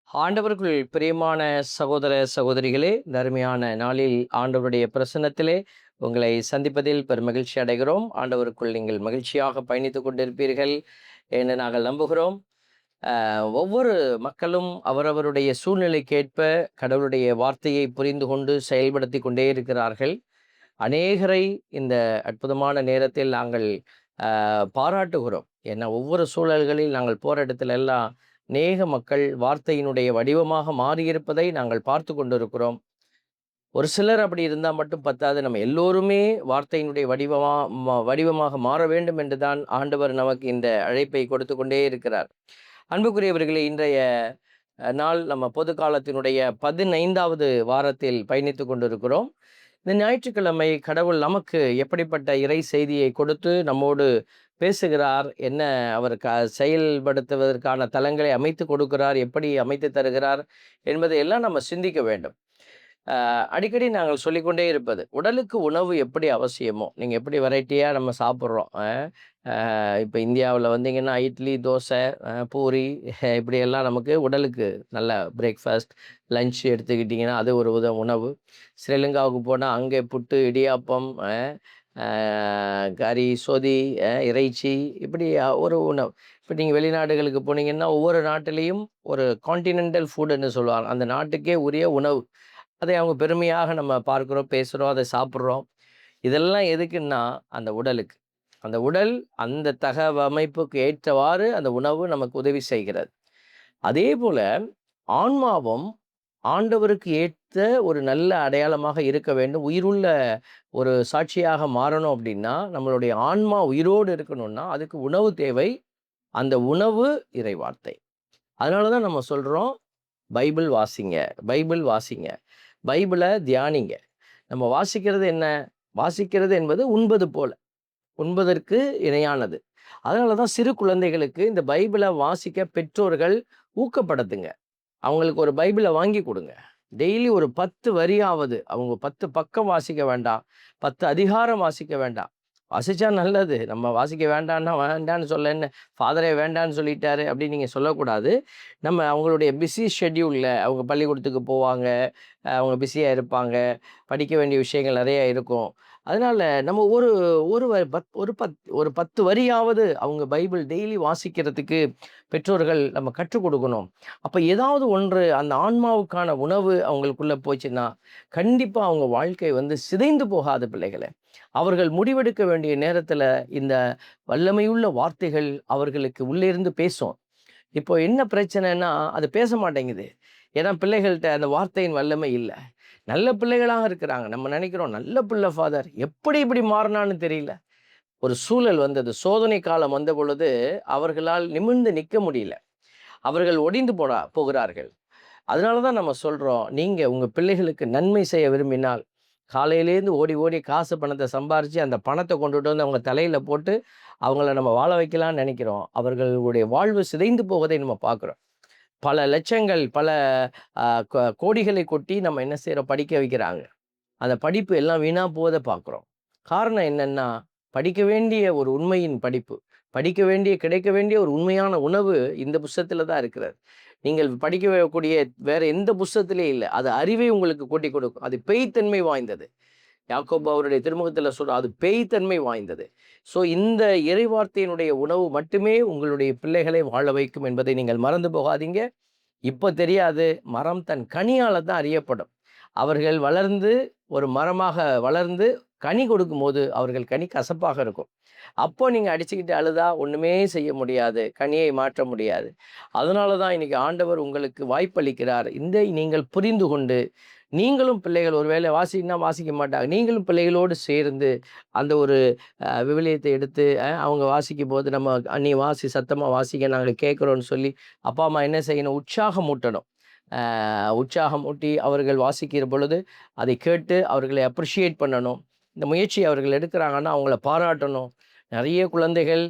ஆண்டவருக்குள் பிரியமான சகோதர சகோதரிகளே, இந்த அருமையான நாளில் ஆண்டவருடைய பிரசன்னத்திலே உங்களை சந்திப்பதில் பெருமகிழ்ச்சி அடைகிறோம். ஆண்டவருக்குள் நீங்கள் மகிழ்ச்சியாக பயணித்துக் கொண்டிருப்பீர்கள் என்று நாங்கள் நம்புகிறோம். ஒவ்வொரு மக்களும் அவரவருடைய சூழ்நிலைக்கேற்ப கடவுளுடைய வார்த்தையை புரிந்து கொண்டு செயல்படுத்தி கொண்டே இருக்கிறார்கள். அநேகரை இந்த அற்புதமான நேரத்தில் நாங்கள் பாராட்டுகிறோம். ஏன்னா ஒவ்வொரு சூழல்களில் நாங்கள் போற இடத்துல எல்லாம் அநேக மக்கள் வார்த்தையினுடைய வடிவமாக மாறியிருப்பதை நாங்கள் பார்த்து கொண்டிருக்கிறோம். ஒரு சிலர் அப்படி இருந்தால் மட்டும் பத்தாது. நம்ம எல்லோருமே வார்த்தையினுடைய வடிவமாக மாற வேண்டும் என்று தான் ஆண்டவர் நமக்கு இந்த அழைப்பை கொடுத்து கொண்டே இருக்கிறார். அன்புக்குரியவர்களே, இன்றைய நாள் நம்ம பொது காலத்தினுடைய 15வது வாரத்தில் பயணித்து கொண்டிருக்கிறோம். இந்த ஞாயிற்றுக்கிழமை கடவுள் நமக்கு எப்படிப்பட்ட இறை செய்தியை கொடுத்து நம்மோடு பேசுகிறார், என்ன அவர் செயல்படுத்துவதற்கான தளங்களை அமைத்து கொடுக்கிறார், எப்படி அமைத்து தருகிறார் என்பதை எல்லாம் நம்ம சிந்திக்க வேண்டும். அடிக்கடி நாங்கள் சொல்லிக்கொண்டே இருப்பது, உடலுக்கு உணவு எப்படி அவசியமோ, நீங்கள் எப்படி வெரைட்டியாக நம்ம சாப்பிட்றோம். இப்போ இந்தியாவில் வந்தீங்கன்னா இட்லி, தோசை, பூரி இப்படியெல்லாம் நமக்கு உடலுக்கு நல்ல பிரேக்ஃபாஸ்ட், லஞ்ச் எடுத்துக்கிட்டிங்கன்னா அது ஒரு உணவு. ஸ்ரீலங்காவுக்கு போனால் அங்கே புட்டு, இடியாப்பம், கறி, சொதி, இறைச்சி, இப்படி ஒரு உணவு. இப்போ நீங்கள் வெளிநாடுகளுக்கு போனீங்கன்னா ஒவ்வொரு நாட்டிலையும் ஒரு கான்டினென்டல் ஃபுட்டுன்னு சொல்லுவாங்க. அந்த நாட்டுக்கே உரிய உணவு. அதை அவங்க பெருமையாக நம்ம பார்க்குறோம், பேசுகிறோம், அதை சாப்பிட்றோம். இதெல்லாம் எதுக்குன்னா அந்த உடலுக்கு. அந்த உடல் அந்த தகவமைப்புக்கு ஏற்றவாறு அந்த உணவு நமக்கு உதவி செய்கிறது. அதே போல ஆன்மாவும் ஆண்டவருக்கு ஏற்ற ஒரு நல்ல அடையாளமாக இருக்க வேண்டும். உயிருள்ள ஒரு சாட்சியாக மாறணும் அப்படின்னா, நம்மளுடைய ஆன்மா உயிரோடு இருக்கணும்னா அதுக்கு உணவு தேவை. அந்த உணவு இறைவார்த்தை. அதனால தான் நம்ம சொல்றோம், பைபிள் வாசிங்க, பைபிள் வாசிங்க, பைபிளை தியானிங்க. நம்ம வாசிக்கிறது என்ன? வாசிக்கிறது என்பது உண்பது போல, உண்பதற்கு இணையானது. அதனால தான் சிறு குழந்தைகளுக்கு இந்த பைபிளை வாசிக்க பெற்றோர்கள் ஊக்கப்படுத்துங்க. அவங்களுக்கு ஒரு பைபிளை வாங்கி கொடுங்க. டெய்லி ஒரு 10 வரியாவது, அவங்க 10 பக்கம் வாசிக்க வேண்டாம், 10 அதிகாரம் வாசிக்க வேண்டாம். வாசிச்சா நல்லது. நம்ம வாசிக்க வேண்டான்னா வேண்டான்னு சொல்ல என்ன, ஃபாதரே வேண்டான்னு சொல்லிட்டாரு அப்படின்னு நீங்கள் சொல்லக்கூடாது. நம்ம அவங்களுடைய பிஸி ஷெட்யூலில் அவங்க பள்ளிக்கூடத்துக்கு போவாங்க, அவங்க பிஸியாக இருப்பாங்க, படிக்க வேண்டிய விஷயங்கள் நிறையா இருக்கும். அதனால் நம்ம ஒரு ஒரு வ பத் ஒரு பத் ஒரு 10 வரியாவது அவங்க பைபிள் டெய்லி வாசிக்கிறதுக்கு பெற்றோர்கள் நம்ம கற்றுக் கொடுக்கணும். அப்போ ஏதாவது ஒன்று அந்த ஆன்மாவுக்கான உணவு அவங்களுக்குள்ளே போச்சுன்னா, கண்டிப்பாக அவங்க வாழ்க்கை சிதைந்து போகாது பிள்ளைகளே. அவர்கள் முடிவெடுக்க வேண்டிய நேரத்தில் இந்த வல்லமையுள்ள வார்த்தைகள் அவர்களுக்கு உள்ளிருந்து பேசும். இப்போ என்ன பிரச்சனைன்னா, அது பேச மாட்டேங்குது. ஏன்னா பிள்ளைகள்ட்ட அந்த வார்த்தையின் வல்லமை இல்ல. நல்ல பிள்ளைகளாக இருக்கிறாங்க. நம்ம நினைக்கிறோம், நல்ல பிள்ளை ஃபாதர், எப்படி இப்படி மாறுனான்னு தெரியல. ஒரு சூழல் வந்தது. சோதனை காலம் வந்த பொழுது அவர்களால் நிமிர்ந்து நிற்க முடியல. அவர்கள் ஒடிந்து போகிறார்கள். அதனால தான் நம்ம சொல்றோம், நீங்க உங்க பிள்ளைகளுக்கு நன்மை செய்ய விரும்பினால், காலையிலேருந்து ஓடி ஓடி காசு பணத்தை சம்பாரிச்சு அந்த பணத்தை கொண்டுட்டு வந்து அவங்க தலையில போட்டு அவங்கள நம்ம வாழ வைக்கலாம்னு நினைக்கிறோம். அவர்களுடைய வாழ்வு சிதைந்து போவதை நம்ம பார்க்குறோம். பல லட்சங்கள், பல அ கோடிகளை கொட்டி நம்ம என்ன செய்றோம், படிக்க வைக்கிறாங்க. அந்த படிப்பு எல்லாம் வீணா போவதை பார்க்குறோம். காரணம் என்னன்னா, படிக்க வேண்டிய ஒரு உண்மையின் படிப்பு, படிக்க வேண்டிய, கிடைக்க வேண்டிய ஒரு உண்மையான உணவு இந்த புஸ்தகத்தில தான் இருக்கிறது. நீங்கள் படிக்கக்கூடிய வேற எந்த புஸ்தகத்திலேயும் இல்ல. அது அறிவை உங்களுக்கு கூட்டிக் கொடுக்கும். அது பேய்த்தன்மை வாய்ந்தது. யாக்கோபு அவருடைய திருமுகத்தில சொல்றார், அது பேய்த்தன்மை வாய்ந்தது. ஸோ இந்த இறைவார்த்தையினுடைய உணவு மட்டுமே உங்களுடைய பிள்ளைகளை வாழ வைக்கும் என்பதை நீங்கள் மறந்து போகாதீங்க. இப்ப தெரியாது, மரம் தன் கனியால தான் அறியப்படும். அவர்கள் வளர்ந்து ஒரு மரமாக வளர்ந்து கனி கொடுக்கும்போது அவர்கள் கனி கசப்பாக இருக்கும். அப்போ நீங்க அடிச்சுக்கிட்டு அழுதா ஒண்ணுமே செய்ய முடியாது. கனியை மாற்ற முடியாது. அதனால தான் இன்னைக்கு ஆண்டவர் உங்களுக்கு வாய்ப்பளிக்கிறார். இதை நீங்கள் புரிந்து கொண்டு, நீங்களும் பிள்ளைகள் ஒருவேளை வாசின்னா வாசிக்க மாட்டாங்க. நீங்களும் பிள்ளைகளோடு சேர்ந்து அந்த ஒரு விவிலியத்தை எடுத்து அவங்க வாசிக்கும்போது நம்ம "நீ வாசி, சத்தமா வாசிங்க, நாங்க கேட்குறோம்ன்னு" சொல்லி அப்பா, அம்மா என்ன செய்யணும்? உற்சாகமூட்டணும். உற்சாகமூட்டி அவர்கள் வாசிக்கிற பொழுது, அதை கேட்டு அவர்களை அப்ரிஷியேட் பண்ணணும். இந்த முயற்சி அவர்கள் எடுக்கிறாங்கன்னா, அவங்கள பாராட்டணும். நெறைய குழந்தைகள்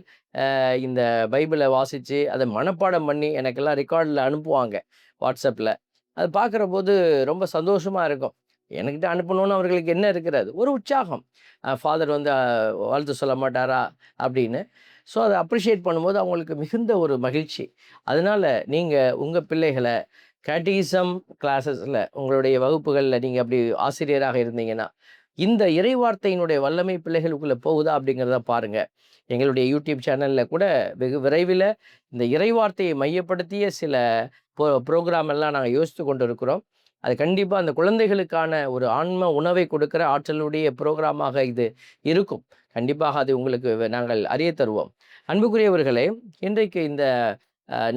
இந்த பைபிளை வாசிச்சு, அதை மனப்பாடம் பண்ணி எனக்கெல்லாம் ரெக்கார்டில அனுப்புவாங்க, WhatsAppல. அது பார்க்குறபோது ரொம்ப சந்தோஷமா இருக்கும். எனக்கிட்ட அனுப்பணும்னு அவர்களுக்கு என்ன இருக்கிறது? ஒரு உற்சாகம். ஃபாதர் வாழ்த்து சொல்ல மாட்டாரா? அப்படின்னு. ஸோ, அத அப்ரிஷியேட் பண்ணும்போது அவங்களுக்கு மிகுந்த ஒரு மகிழ்ச்சி. அதனால நீங்க உங்க பிள்ளைகள கேட்டிசம் கிளாஸஸில் உங்களுடைய வகுப்புகளில் நீங்கள் அப்படி ஆசிரியராக இருந்தீங்கன்னா, இந்த இறைவார்த்தையினுடைய வல்லமை பிள்ளைகளுக்குள்ளே போகுதா அப்படிங்கிறத பாருங்கள். எங்களுடைய யூடியூப் சேனலில் கூட வெகு விரைவில் இந்த இறைவார்த்தையை மையப்படுத்திய சில ப்ரோக்ராம் எல்லாம் நாங்கள் யோசித்து கொண்டு இருக்கிறோம். அது கண்டிப்பாக அந்த குழந்தைகளுக்கான ஒரு ஆன்ம உணவை கொடுக்கிற ஆற்றலுடைய ப்ரோக்ராமாக இது இருக்கும். கண்டிப்பாக அது உங்களுக்கு நாங்கள் அறிய தருவோம். அன்புக்குரியவர்களே, இன்றைக்கு இந்த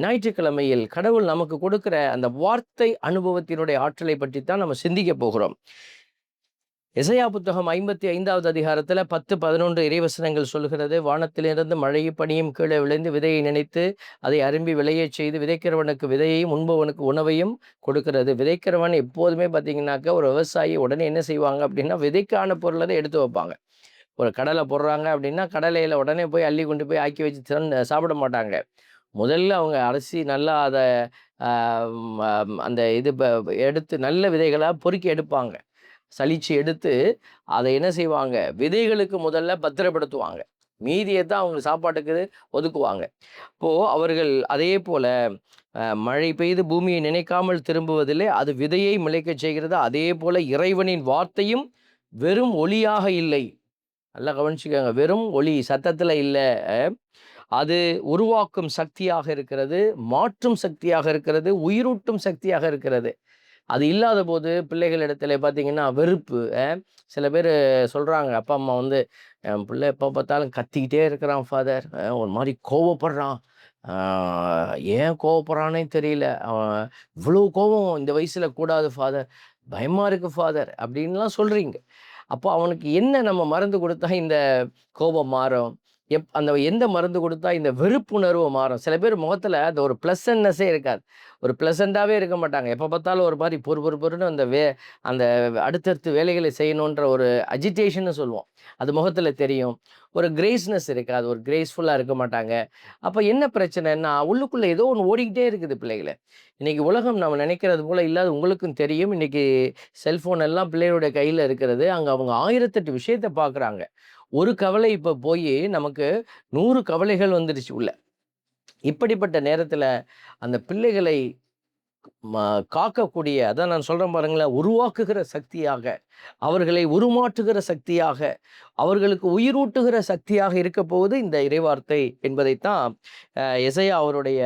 ஞாயிற்றுக்கிழமையில் கடவுள் நமக்கு கொடுக்கிற அந்த வார்த்தை அனுபவத்தினுடைய ஆற்றலை பற்றி தான் நம்ம சிந்திக்க போகிறோம். எசையா புத்தகம் 55வது அதிகாரத்தில் 10, 11 இறைவசனங்கள் சொல்கிறது, வானத்திலிருந்து மழையும் பனியும் கீழே விளைந்து விதையை நினைத்து அதை அரும்பி விளையச் செய்து விதைக்கிறவனுக்கு விதையையும் உண்பவனுக்கு உணவையும் கொடுக்கிறது. விதைக்கிறவன் எப்போதுமே பார்த்தீங்கன்னாக்கா ஒரு விவசாயி உடனே என்ன செய்வாங்க அப்படின்னா, விதைக்கான பொருளை எடுத்து வைப்பாங்க. ஒரு கடலை போடுறாங்க அப்படின்னா கடலையில் உடனே போய் அள்ளி கொண்டு போய் ஆக்கி வச்சு சாப்பிட மாட்டாங்க. முதல்ல அவங்க அரிசி நல்லா அதை அந்த இது எடுத்து நல்ல விதைகளாக பொறுக்கி எடுப்பாங்க. சலிச்சு எடுத்து அதை என்ன செய்வாங்க, விதைகளுக்கு முதல்ல பத்திரப்படுத்துவாங்க. மீதியை தான் அவங்க சாப்பாட்டுக்கு ஒதுக்குவாங்க. இப்போது அவர்கள் அதே போல் மழை பெய்து பூமியை நினைக்காமல் திரும்புவதில்லை, அது விதையை முளைக்கச் செய்கிறது. அதே போல் இறைவனின் வார்த்தையும் வெறும் ஒளியாக இல்லை. நல்லா கவனிச்சுக்கோங்க, வெறும் ஒளி சத்தத்தில் இல்லை, அது உருவாக்கும் சக்தியாக இருக்கிறது, மாற்றும் சக்தியாக இருக்கிறது, உயிரூட்டும் சக்தியாக இருக்கிறது. அது இல்லாத போது பிள்ளைகளிடத்துல பார்த்தீங்கன்னா வெறுப்பு. சில பேர் சொல்கிறாங்க, அப்பா அம்மா வந்து என் பிள்ளை எப்போ பார்த்தாலும் கத்திக்கிட்டே இருக்கிறான் ஃபாதர், ஒரு மாதிரி கோவப்படுறான், ஏன் கோவப்படுறானே தெரியல, அவன் இவ்வளோ கோவம் இந்த வயசில் கூடாது ஃபாதர், பயமாக இருக்குது ஃபாதர் அப்படின்லாம் சொல்கிறீங்க. அப்போ அவனுக்கு என்ன நம்ம மருந்து கொடுத்தா இந்த கோபம் மாறும்? அந்த எந்த மருந்து கொடுத்தா இந்த வெறுப்புணர்வு மாறும்? சில பேர் முகத்தில் அந்த ஒரு ப்ளசன்ட்னஸே இருக்காது. ஒரு ப்ளசண்ட்டாகவே இருக்க மாட்டாங்க. எப்போ பார்த்தாலும் ஒரு மாதிரி பொறுன்னு அந்த அடுத்தடுத்து வேலைகளை செய்யணுன்ற ஒரு அஜிடேஷன்னு சொல்லுவோம், அது முகத்தில் தெரியும். ஒரு கிரேஸ்னஸ் இருக்காது, ஒரு கிரேஸ்ஃபுல்லாக இருக்க மாட்டாங்க. அப்போ என்ன பிரச்சனைன்னா, உள்ளுக்குள்ளே ஏதோ ஒன்று ஓடிக்கிட்டே இருக்குது பிள்ளைகளை. இன்றைக்கி உலகம் நம்ம நினைக்கிறது போல் இல்லாத உங்களுக்கும் தெரியும். இன்றைக்கி செல்ஃபோன் எல்லாம் பிள்ளைகளுடைய கையில் இருக்கிறது. அங்கே அவங்க 1008 விஷயத்தை பார்க்குறாங்க. ஒரு கவலை இப்போ போய் நமக்கு 100 கவலைகள் வந்துடுச்சு உள்ள. இப்படிப்பட்ட நேரத்தில் அந்த பிள்ளைகளை காக்கக்கூடிய, அதான் நான் சொல்கிறேன் பாருங்களேன், உருவாக்குகிற சக்தியாக, அவர்களை உருமாற்றுகிற சக்தியாக, அவர்களுக்கு உயிரூட்டுகிற சக்தியாக இருக்க போவது இந்த இறைவார்த்தை என்பதைத்தான் எசையா அவருடைய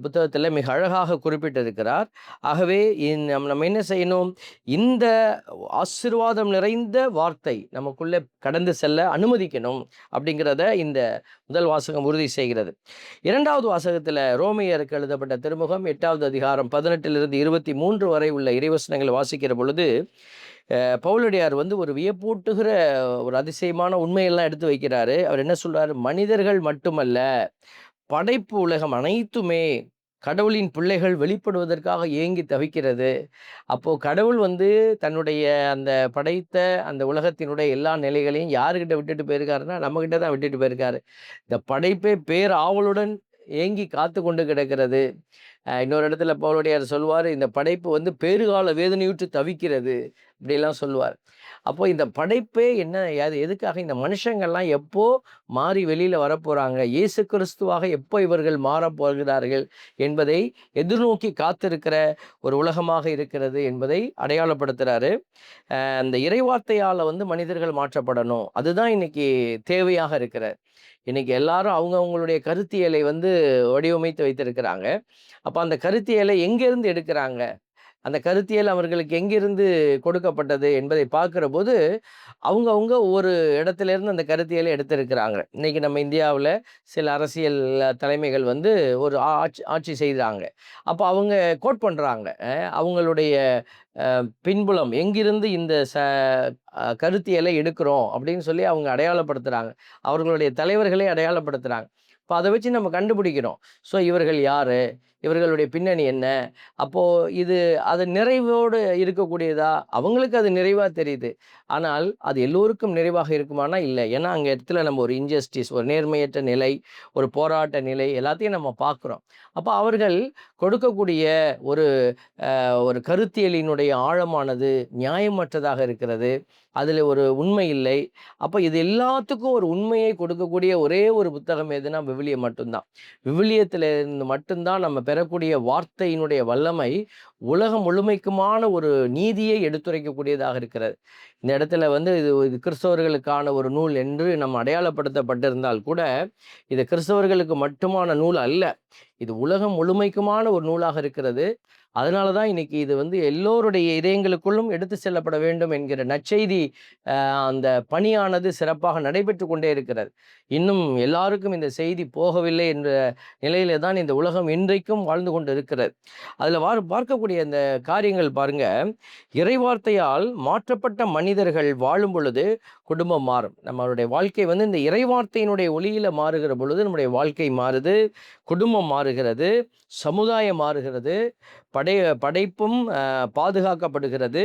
புத்தகத்தில் மிக அழகாக குறிப்பிட்டிருக்கிறார். ஆகவே நம்ம என்ன செய்யணும், இந்த ஆசீர்வாதம் நிறைந்த வார்த்தை நமக்குள்ளே கடந்து செல்ல அனுமதிக்கணும் அப்படிங்கிறத இந்த முதல் வாசகம் உறுதி செய்கிறது. 2வது வாசகத்தில் ரோமையருக்கு எழுதப்பட்ட திருமுகம் 8வது அதிகாரம் 18லிருந்து 23 வரை உள்ள இறைவசனங்களை வாசிக்கிற பொழுது, பவுலடியார் வந்து ஒரு வியப்பூட்டுகிற ஒரு அதிசயமான உண்மையெல்லாம் எடுத்து வைக்கிறாரு. அவர் என்ன சொல்றாரு, மனிதர்கள் மட்டுமல்ல, படைப்பு உலகம் அனைத்துமே கடவுளின் பிள்ளைகள் வெளிப்படுவதற்காக ஏங்கி தவிக்கிறது. அப்போது கடவுள் வந்து தன்னுடைய அந்த படைத்த அந்த உலகத்தினுடைய எல்லா நிலைகளையும் யாருக்கிட்ட விட்டுட்டு போயிருக்காருன்னா, நம்மக்கிட்ட தான் விட்டுட்டு போயிருக்காரு. இந்த படைப்பே பேர் ஆவலுடன் ஏங்கி காத்து கொண்டு கிடக்கிறது. இன்னொரு இடத்துல பவுலடியார் சொல்வார், இந்த படைப்பு வந்து பேறுகால வேதனையுற்று தவிக்கிறது இப்படிலாம் சொல்லுவார். அப்போ இந்த படைப்பே என்ன, அது எதுக்காக, இந்த மனுஷங்கள்லாம் எப்போ மாறி வெளியில் வரப்போகிறாங்க, இயேசு கிறிஸ்துவாக எப்போ இவர்கள் மாறப்போகிறார்கள் என்பதை எதிர்நோக்கி காத்திருக்கிற ஒரு உலகமாக இருக்கிறது என்பதை அடையாளப்படுத்துகிறாரு. அந்த இறைவார்த்தையால் வந்து மனிதர்கள் மாற்றப்படணும், அதுதான் இன்னைக்கு தேவையாக இருக்கிற. இன்னைக்கு எல்லாரும் அவங்களுடைய கருத்தியலை வந்து வடிவமைத்து வைத்திருக்கிறாங்க. அப்போ அந்த கருத்தியலை எங்கேருந்து எடுக்கிறாங்க, அந்த கருத்தியல் அவர்களுக்கு எங்கிருந்து கொடுக்கப்பட்டது என்பதை பார்க்குற போது, அவங்க ஒவ்வொரு இடத்துலேருந்து அந்த கருத்தியலை எடுத்திருக்கிறாங்க. இன்றைக்கி நம்ம இந்தியாவில் சில அரசியல் தலைமைகள் வந்து ஒரு ஆட்சி செய்கிறாங்க. அப்போ அவங்க கோட் பண்ணுறாங்க, அவங்களுடைய பின்புலம் எங்கிருந்து இந்த கருத்தியலை எடுக்கிறோம் அப்படின்னு சொல்லி அவங்க அடையாளப்படுத்துகிறாங்க. அவர்களுடைய தலைவர்களே அடையாளப்படுத்துகிறாங்க. இப்போ அதை வச்சு நம்ம கண்டுபிடிக்கிறோம். ஸோ இவர்கள் யார், இவர்களுடைய பின்னணி என்ன, அப்போது இது அது நிறைவோடு இருக்கக்கூடியதா, அவங்களுக்கு அது நிறைவாக தெரியுது. ஆனால் அது எல்லோருக்கும் நிறைவாக இருக்குமானா இல்லை. ஏன்னா அங்கே இடத்துல நம்ம ஒரு இன்ஜஸ்டிஸ், ஒரு நேர்மையற்ற நிலை, ஒரு போராட்ட நிலை எல்லாத்தையும் நம்ம பார்க்குறோம். அப்போ அவர்கள் கொடுக்கக்கூடிய ஒரு ஒரு கருத்தியலினுடைய ஆழமானது நியாயமற்றதாக இருக்கிறது. அதில் ஒரு உண்மை இல்லை. அப்போ இது எல்லாத்துக்கும் ஒரு உண்மையை கொடுக்கக்கூடிய ஒரே ஒரு புத்தகம் எதுனா விவிலியம் மட்டும்தான். விவிலியத்தில் இருந்து மட்டும்தான் நம்ம பெறக்கூடிய வார்த்தையினுடைய வல்லமை உலகம் முழுமைக்குமான ஒரு நீதியை எடுத்துரைக்கக்கூடியதாக இருக்கிறது. இந்த இடத்துல வந்து இது இது கிறிஸ்தவர்களுக்கான ஒரு நூல் என்று நம்ம அடையாளப்படுத்தப்பட்டிருந்தால் கூட, இது கிறிஸ்தவர்களுக்கு மட்டுமான நூல் அல்ல. இது உலகம் முழுமைக்குமான ஒரு நூலாக இருக்கிறது. அதனால தான் இன்னைக்கு இது வந்து எல்லோருடைய இதயங்களுக்குள்ளும் எடுத்து செல்லப்பட வேண்டும் என்கிற நற்செய்தி அந்த பணியானது சிறப்பாக நடைபெற்று கொண்டே இருக்கிறது. இன்னும் எல்லாருக்கும் இந்த செய்தி போகவில்லை என்ற நிலையில தான் இந்த உலகம் இன்றைக்கும் வாழ்ந்து கொண்டு இருக்கிறது. அதில் பார்க்கக்கூடிய இந்த காரியங்கள் பாருங்க, இறைவார்த்தையால் மாற்றப்பட்ட மனிதர்கள் வாழும் பொழுது குடும்பம் மாறும். நம்மளுடைய வாழ்க்கை வந்து இந்த இறைவார்த்தையினுடைய ஒளியில மாறுகிற பொழுது நம்முடைய வாழ்க்கை மாறுது, குடும்பம் மாறுகிறது, சமுதாயம் மாறுகிறது, படைப்பும் பாதுகாக்கப்படுகிறது.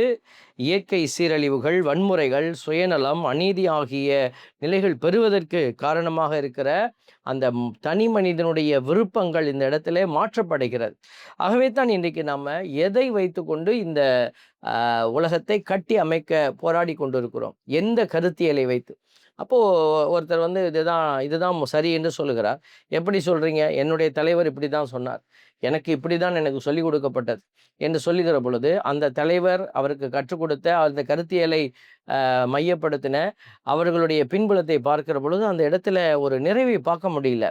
இயற்கை சீரழிவுகள், வன்முறைகள், சுயநலம், அநீதி ஆகிய நிலைகள் பெறுவதற்கு காரணமாக இருக்கிற அந்த தனி மனிதனுடைய விருப்பங்கள் இந்த இடத்துல மாற்றப்படுகிறது. ஆகவே தான் இன்றைக்கு நம்ம எதை வைத்துக்கொண்டு இந்த உலகத்தை கட்டி அமைக்க போராடி கொண்டிருக்கிறோம், எந்த கருத்தியலை வைத்து. அப்போது ஒருத்தர் வந்து இதுதான் சரி என்று சொல்லுகிறார். எப்படி சொல்கிறீங்க? என்னுடைய தலைவர் இப்படி தான் சொன்னார், எனக்கு சொல்லிக் கொடுக்கப்பட்டது என்று சொல்லுகிற பொழுது, அந்த தலைவர் அவருக்கு கற்றுக் கொடுத்த அந்த கருத்தியலை மையப்படுத்தின அவர்களுடைய பின்புலத்தை பார்க்கிற பொழுது அந்த இடத்துல ஒரு நிறைவை பார்க்க முடியல.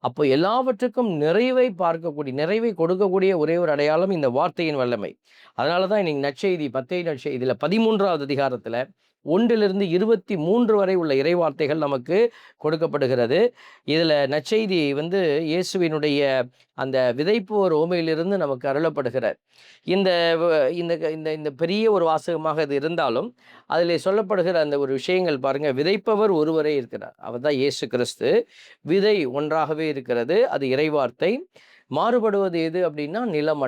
அப்போ எல்லாவற்றுக்கும் நிறைவை கொடுக்கக்கூடிய ஒரே ஒரு அடையாளம் இந்த வார்த்தையின் வல்லமை. அதனால தான் இன்னைக்கு நற்செய்தி, மத்தேயு நற்செய்தியில 13வது அதிகாரத்துல 1 - 23 வரை உள்ள இறைவார்த்தைகள் நமக்கு கொடுக்கப்படுகிறது. இதில் நற்செய்தி வந்து இயேசுவினுடைய அந்த விதைப்பு ஒரு உவமையிலிருந்து நமக்கு அருளப்படுகிறார். இந்த இந்த இந்த இந்த பெரிய ஒரு வாசகமாக இது இருந்தாலும் அதில் சொல்லப்படுகிற அந்த ஒரு விஷயங்கள் பாருங்கள். விதைப்பவர் ஒருவரே இருக்கிறார், அவர் தான் இயேசு கிறிஸ்து. விதை ஒன்றாகவே இருக்கிறது, அது இறைவார்த்தை. மாறுபடுவது எது அப்படின்னா நிலம்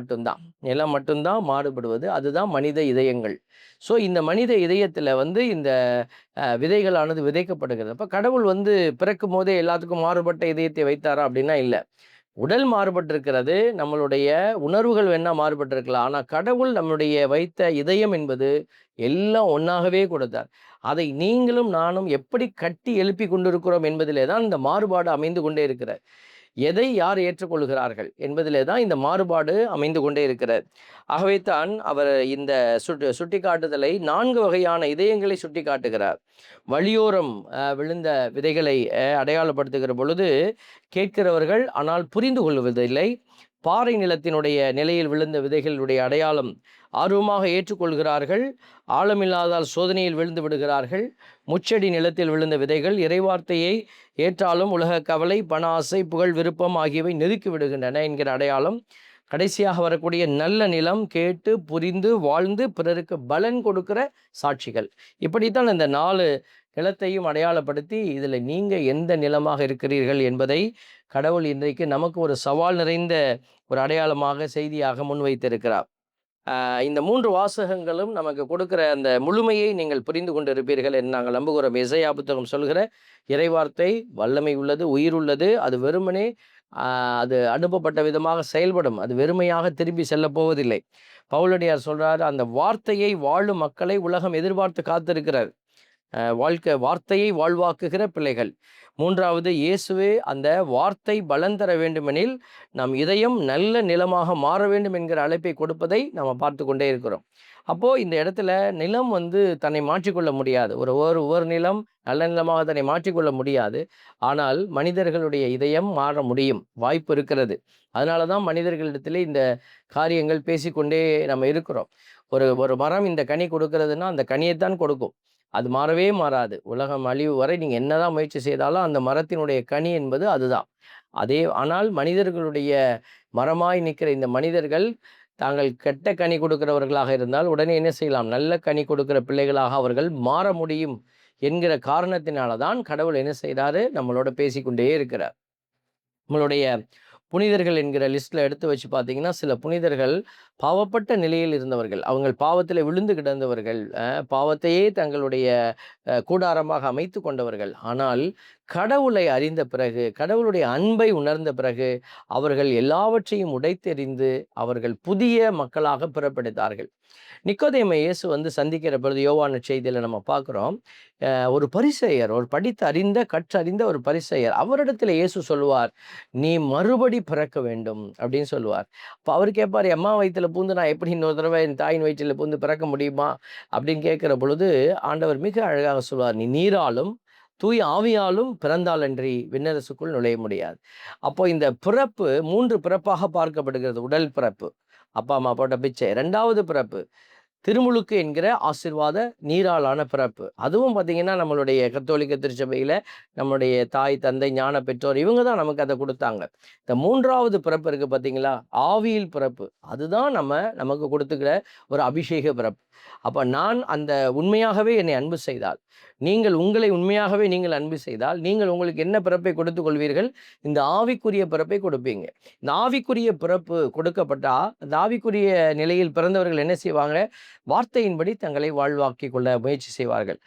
மட்டும்தான் மாறுபடுவது, அதுதான் மனித இதயங்கள். ஸோ இந்த மனித இதயத்தில் வந்து இந்த விதைகளானது விதைக்கப்படுகிறது. அப்போ கடவுள் வந்து பிறக்கும் போதே எல்லாத்துக்கும் மாறுபட்ட இதயத்தை வைத்தாரா அப்படின்னா இல்லை. உடல் மாறுபட்டிருக்கிறது, நம்மளுடைய உணர்வுகள் வேணா மாறுபட்டிருக்கலாம். ஆனால் கடவுள் நம்முடைய வைத்த இதயம் என்பது எல்லாம் ஒன்றாகவே கொடுத்தார். அதை நீங்களும் நானும் எப்படி கட்டி எழுப்பி கொண்டிருக்கிறோம் என்பதிலே தான் இந்த மாறுபாடு அமைந்து கொண்டே இருக்கிறது. எதை யார் ஏற்றுக்கொள்கிறார்கள் என்பதிலே தான் இந்த மாறுபாடு அமைந்து கொண்டே இருக்கிறது. ஆகவே தான் அவர் இந்த சுட்டிக்காட்டுதலை 4 வகையான இதயங்களை சுட்டி காட்டுகிறார். வழியோரம் விழுந்த விதைகளை அடையாளப்படுத்துகிற பொழுது கேட்கிறவர்கள் ஆனால் புரிந்து கொள்வதில்லை. பாறை நிலத்தினுடைய நிலையில் விழுந்த விதைகளுடைய அடையாளம் ஆர்வமாக ஏற்றுக்கொள்கிறார்கள், ஆழமில்லாதால் சோதனையில் விழுந்து விடுகிறார்கள். முச்செடி நிலத்தில் விழுந்த விதைகள் இறைவார்த்தையை ஏற்றாலும் உலக கவலை, பண ஆசை, புகழ், விருப்பம் ஆகியவை நெருக்கி விடுகின்றன என்கிற அடையாளம். கடைசியாக வரக்கூடிய நல்ல நிலம் கேட்டு புரிந்து வாழ்ந்து பிறருக்கு பலன் கொடுக்கிற சாட்சிகள். இப்படித்தான் இந்த 4 நிலத்தையும் அடையாளப்படுத்தி இதில் நீங்கள் எந்த நிலமாக இருக்கிறீர்கள் என்பதை கடவுள் இன்றைக்கு நமக்கு ஒரு சவால் நிறைந்த ஒரு அடையாளமாக, செய்தியாக முன்வைத்திருக்கிறார். இந்த 3 வாசகங்களும் நமக்கு கொடுக்கிற அந்த முழுமையை நீங்கள் புரிந்து கொண்டிருப்பீர்கள் என்று நாங்கள் நம்புகிறோம். எசையா புத்தகம் சொல்கிற இறைவார்த்தை வல்லமை உள்ளது, உயிர் உள்ளது. அது வெறுமனே அது அனுப்பப்பட்ட விதமாக செயல்படும், அது வெறுமையாக திரும்பி செல்ல போவதில்லை. பவுலடியார் சொல்றாரு, அந்த வார்த்தையை வாழும் மக்களை உலகம் எதிர்பார்த்து காத்திருக்கிறார். வார்த்தையை வாழ்வாக்குகிற பிள்ளைகள். 3வது, இயேசுவே அந்த வார்த்தை பலன் தர வேண்டுமெனில் நம் இதயம் நல்ல நிலமாக மாற வேண்டும் என்கிற அழைப்பை கொடுப்பதை நம்ம பார்த்து கொண்டே இருக்கிறோம். அப்போது இந்த இடத்துல நிலம் வந்து தன்னை மாற்றிக்கொள்ள முடியாது. ஒரு நிலம் நல்ல நிலமாக தன்னை மாற்றிக்கொள்ள முடியாது. ஆனால் மனிதர்களுடைய இதயம் மாற முடியும், வாய்ப்பு இருக்கிறது. அதனால தான் மனிதர்களிடத்திலே இந்த காரியங்கள் பேசிக்கொண்டே நம்ம இருக்கிறோம். ஒரு மரம் இந்த கனி கொடுக்கறதுன்னா அந்த கனியைத்தான் கொடுக்கும், அது மாறவே மாறாது. உலகம் அழிவு வரை நீங்கள் என்னதான் முயற்சி செய்தாலும் அந்த மரத்தினுடைய கனி என்பது அதுதான். ஆனால் மனிதர்களுடைய மரமாய் நிற்கிற இந்த மனிதர்கள் தாங்கள் கெட்ட கனி கொடுக்கிறவர்களாக இருந்தால் உடனே என்ன செய்யலாம்? நல்ல கனி கொடுக்கிற பிள்ளைகளாக அவர்கள் மாற முடியும் என்கிற காரணத்தினால தான் கடவுள் என்ன செய்கிறாரு? நம்மளோட பேசிக்கொண்டே இருக்கிறார். நம்மளுடைய புனிதர்கள் என்கிற லிஸ்ட்டில் எடுத்து வச்சு பார்த்தீங்கன்னா, சில புனிதர்கள் பாவப்பட்ட நிலையில் இருந்தவர்கள், அவங்க பாவத்தில் விழுந்து கிடந்தவர்கள், பாவத்தையே தங்களுடைய கூடாரமாக அமைத்து கொண்டவர்கள். ஆனால் கடவுளை அறிந்த பிறகு, கடவுளுடைய அன்பை உணர்ந்த பிறகு, அவர்கள் எல்லாவற்றையும் உடைத்தெறிந்து, அவர்கள் புதிய மக்களாக பிறப்பெடுத்தார்கள். நிக்கோதேமை இயேசு வந்து சந்திக்கிற பொழுது யோவான் செய்தியில நம்ம பார்க்கிறோம். ஒரு பரிசேயர், ஒரு படித்து அறிந்த, கற்றறிந்த ஒரு பரிசேயர். அவரிடத்தில இயேசு சொல்லுவார், "நீ மறுபடி பிறக்க வேண்டும்" அப்படின்னு சொல்லுவார். அப்ப அவரு கேட்பாரு, "எம்மா வயித்துல பூந்து நான் எப்படி இன்னொரு தடவை என் தாயின் வயிற்றில பூந்து பிறக்க முடியுமா?" அப்படின்னு கேட்கிற பொழுது, ஆண்டவர் மிக அழகாக சொல்வார், "நீ நீராலும் தூய ஆவியாலும் பிறந்தாலன்றி விண்ணரசுக்குள் நுழைய முடியாது." அப்போ இந்த பிறப்பு 3 பிறப்பாக பார்க்கப்படுகிறது. உடல் பிறப்பு, அப்பா அம்மா போட்ட பிச்சை. 2வது பிறப்பு திருமுழுக்கு என்கிற ஆசீர்வாத நீராலான பிறப்பு. அதுவும் பார்த்தீங்கன்னா, நம்மளுடைய கத்தோலிக்க திருச்சபையில நம்முடைய தாய், தந்தை, ஞான பெற்றோர் இவங்க தான் நமக்கு அத குடுத்தாங்க. இந்த 3வது பிறப்பு இருக்கு பார்த்தீங்களா? ஆவியில் பிறப்பு. அதுதான் நமக்கு குடுத்துக்கிற ஒரு அபிஷேக பிறப்பு. அப்ப நான் அந்த உண்மையாகவே என்னை அன்பு செய்தால், நீங்கள் உங்களை உண்மையாகவே நீங்கள் அன்பு செய்தால், நீங்கள் உங்களுக்கு என்ன பிறப்பை கொடுத்துக் கொள்வீர்கள்? இந்த ஆவிக்குரிய பிறப்பை கொடுப்பீங்க. இந்த ஆவிக்குரிய பிறப்பு கொடுக்கப்பட்டா, அந்த ஆவிக்குரிய நிலையில் பிறந்தவர்கள் என்ன செய்வாங்க? வார்த்தையின்படி தங்களை வாழ்வாக்கிக் கொள்ள முயற்சி செய்வார்கள்.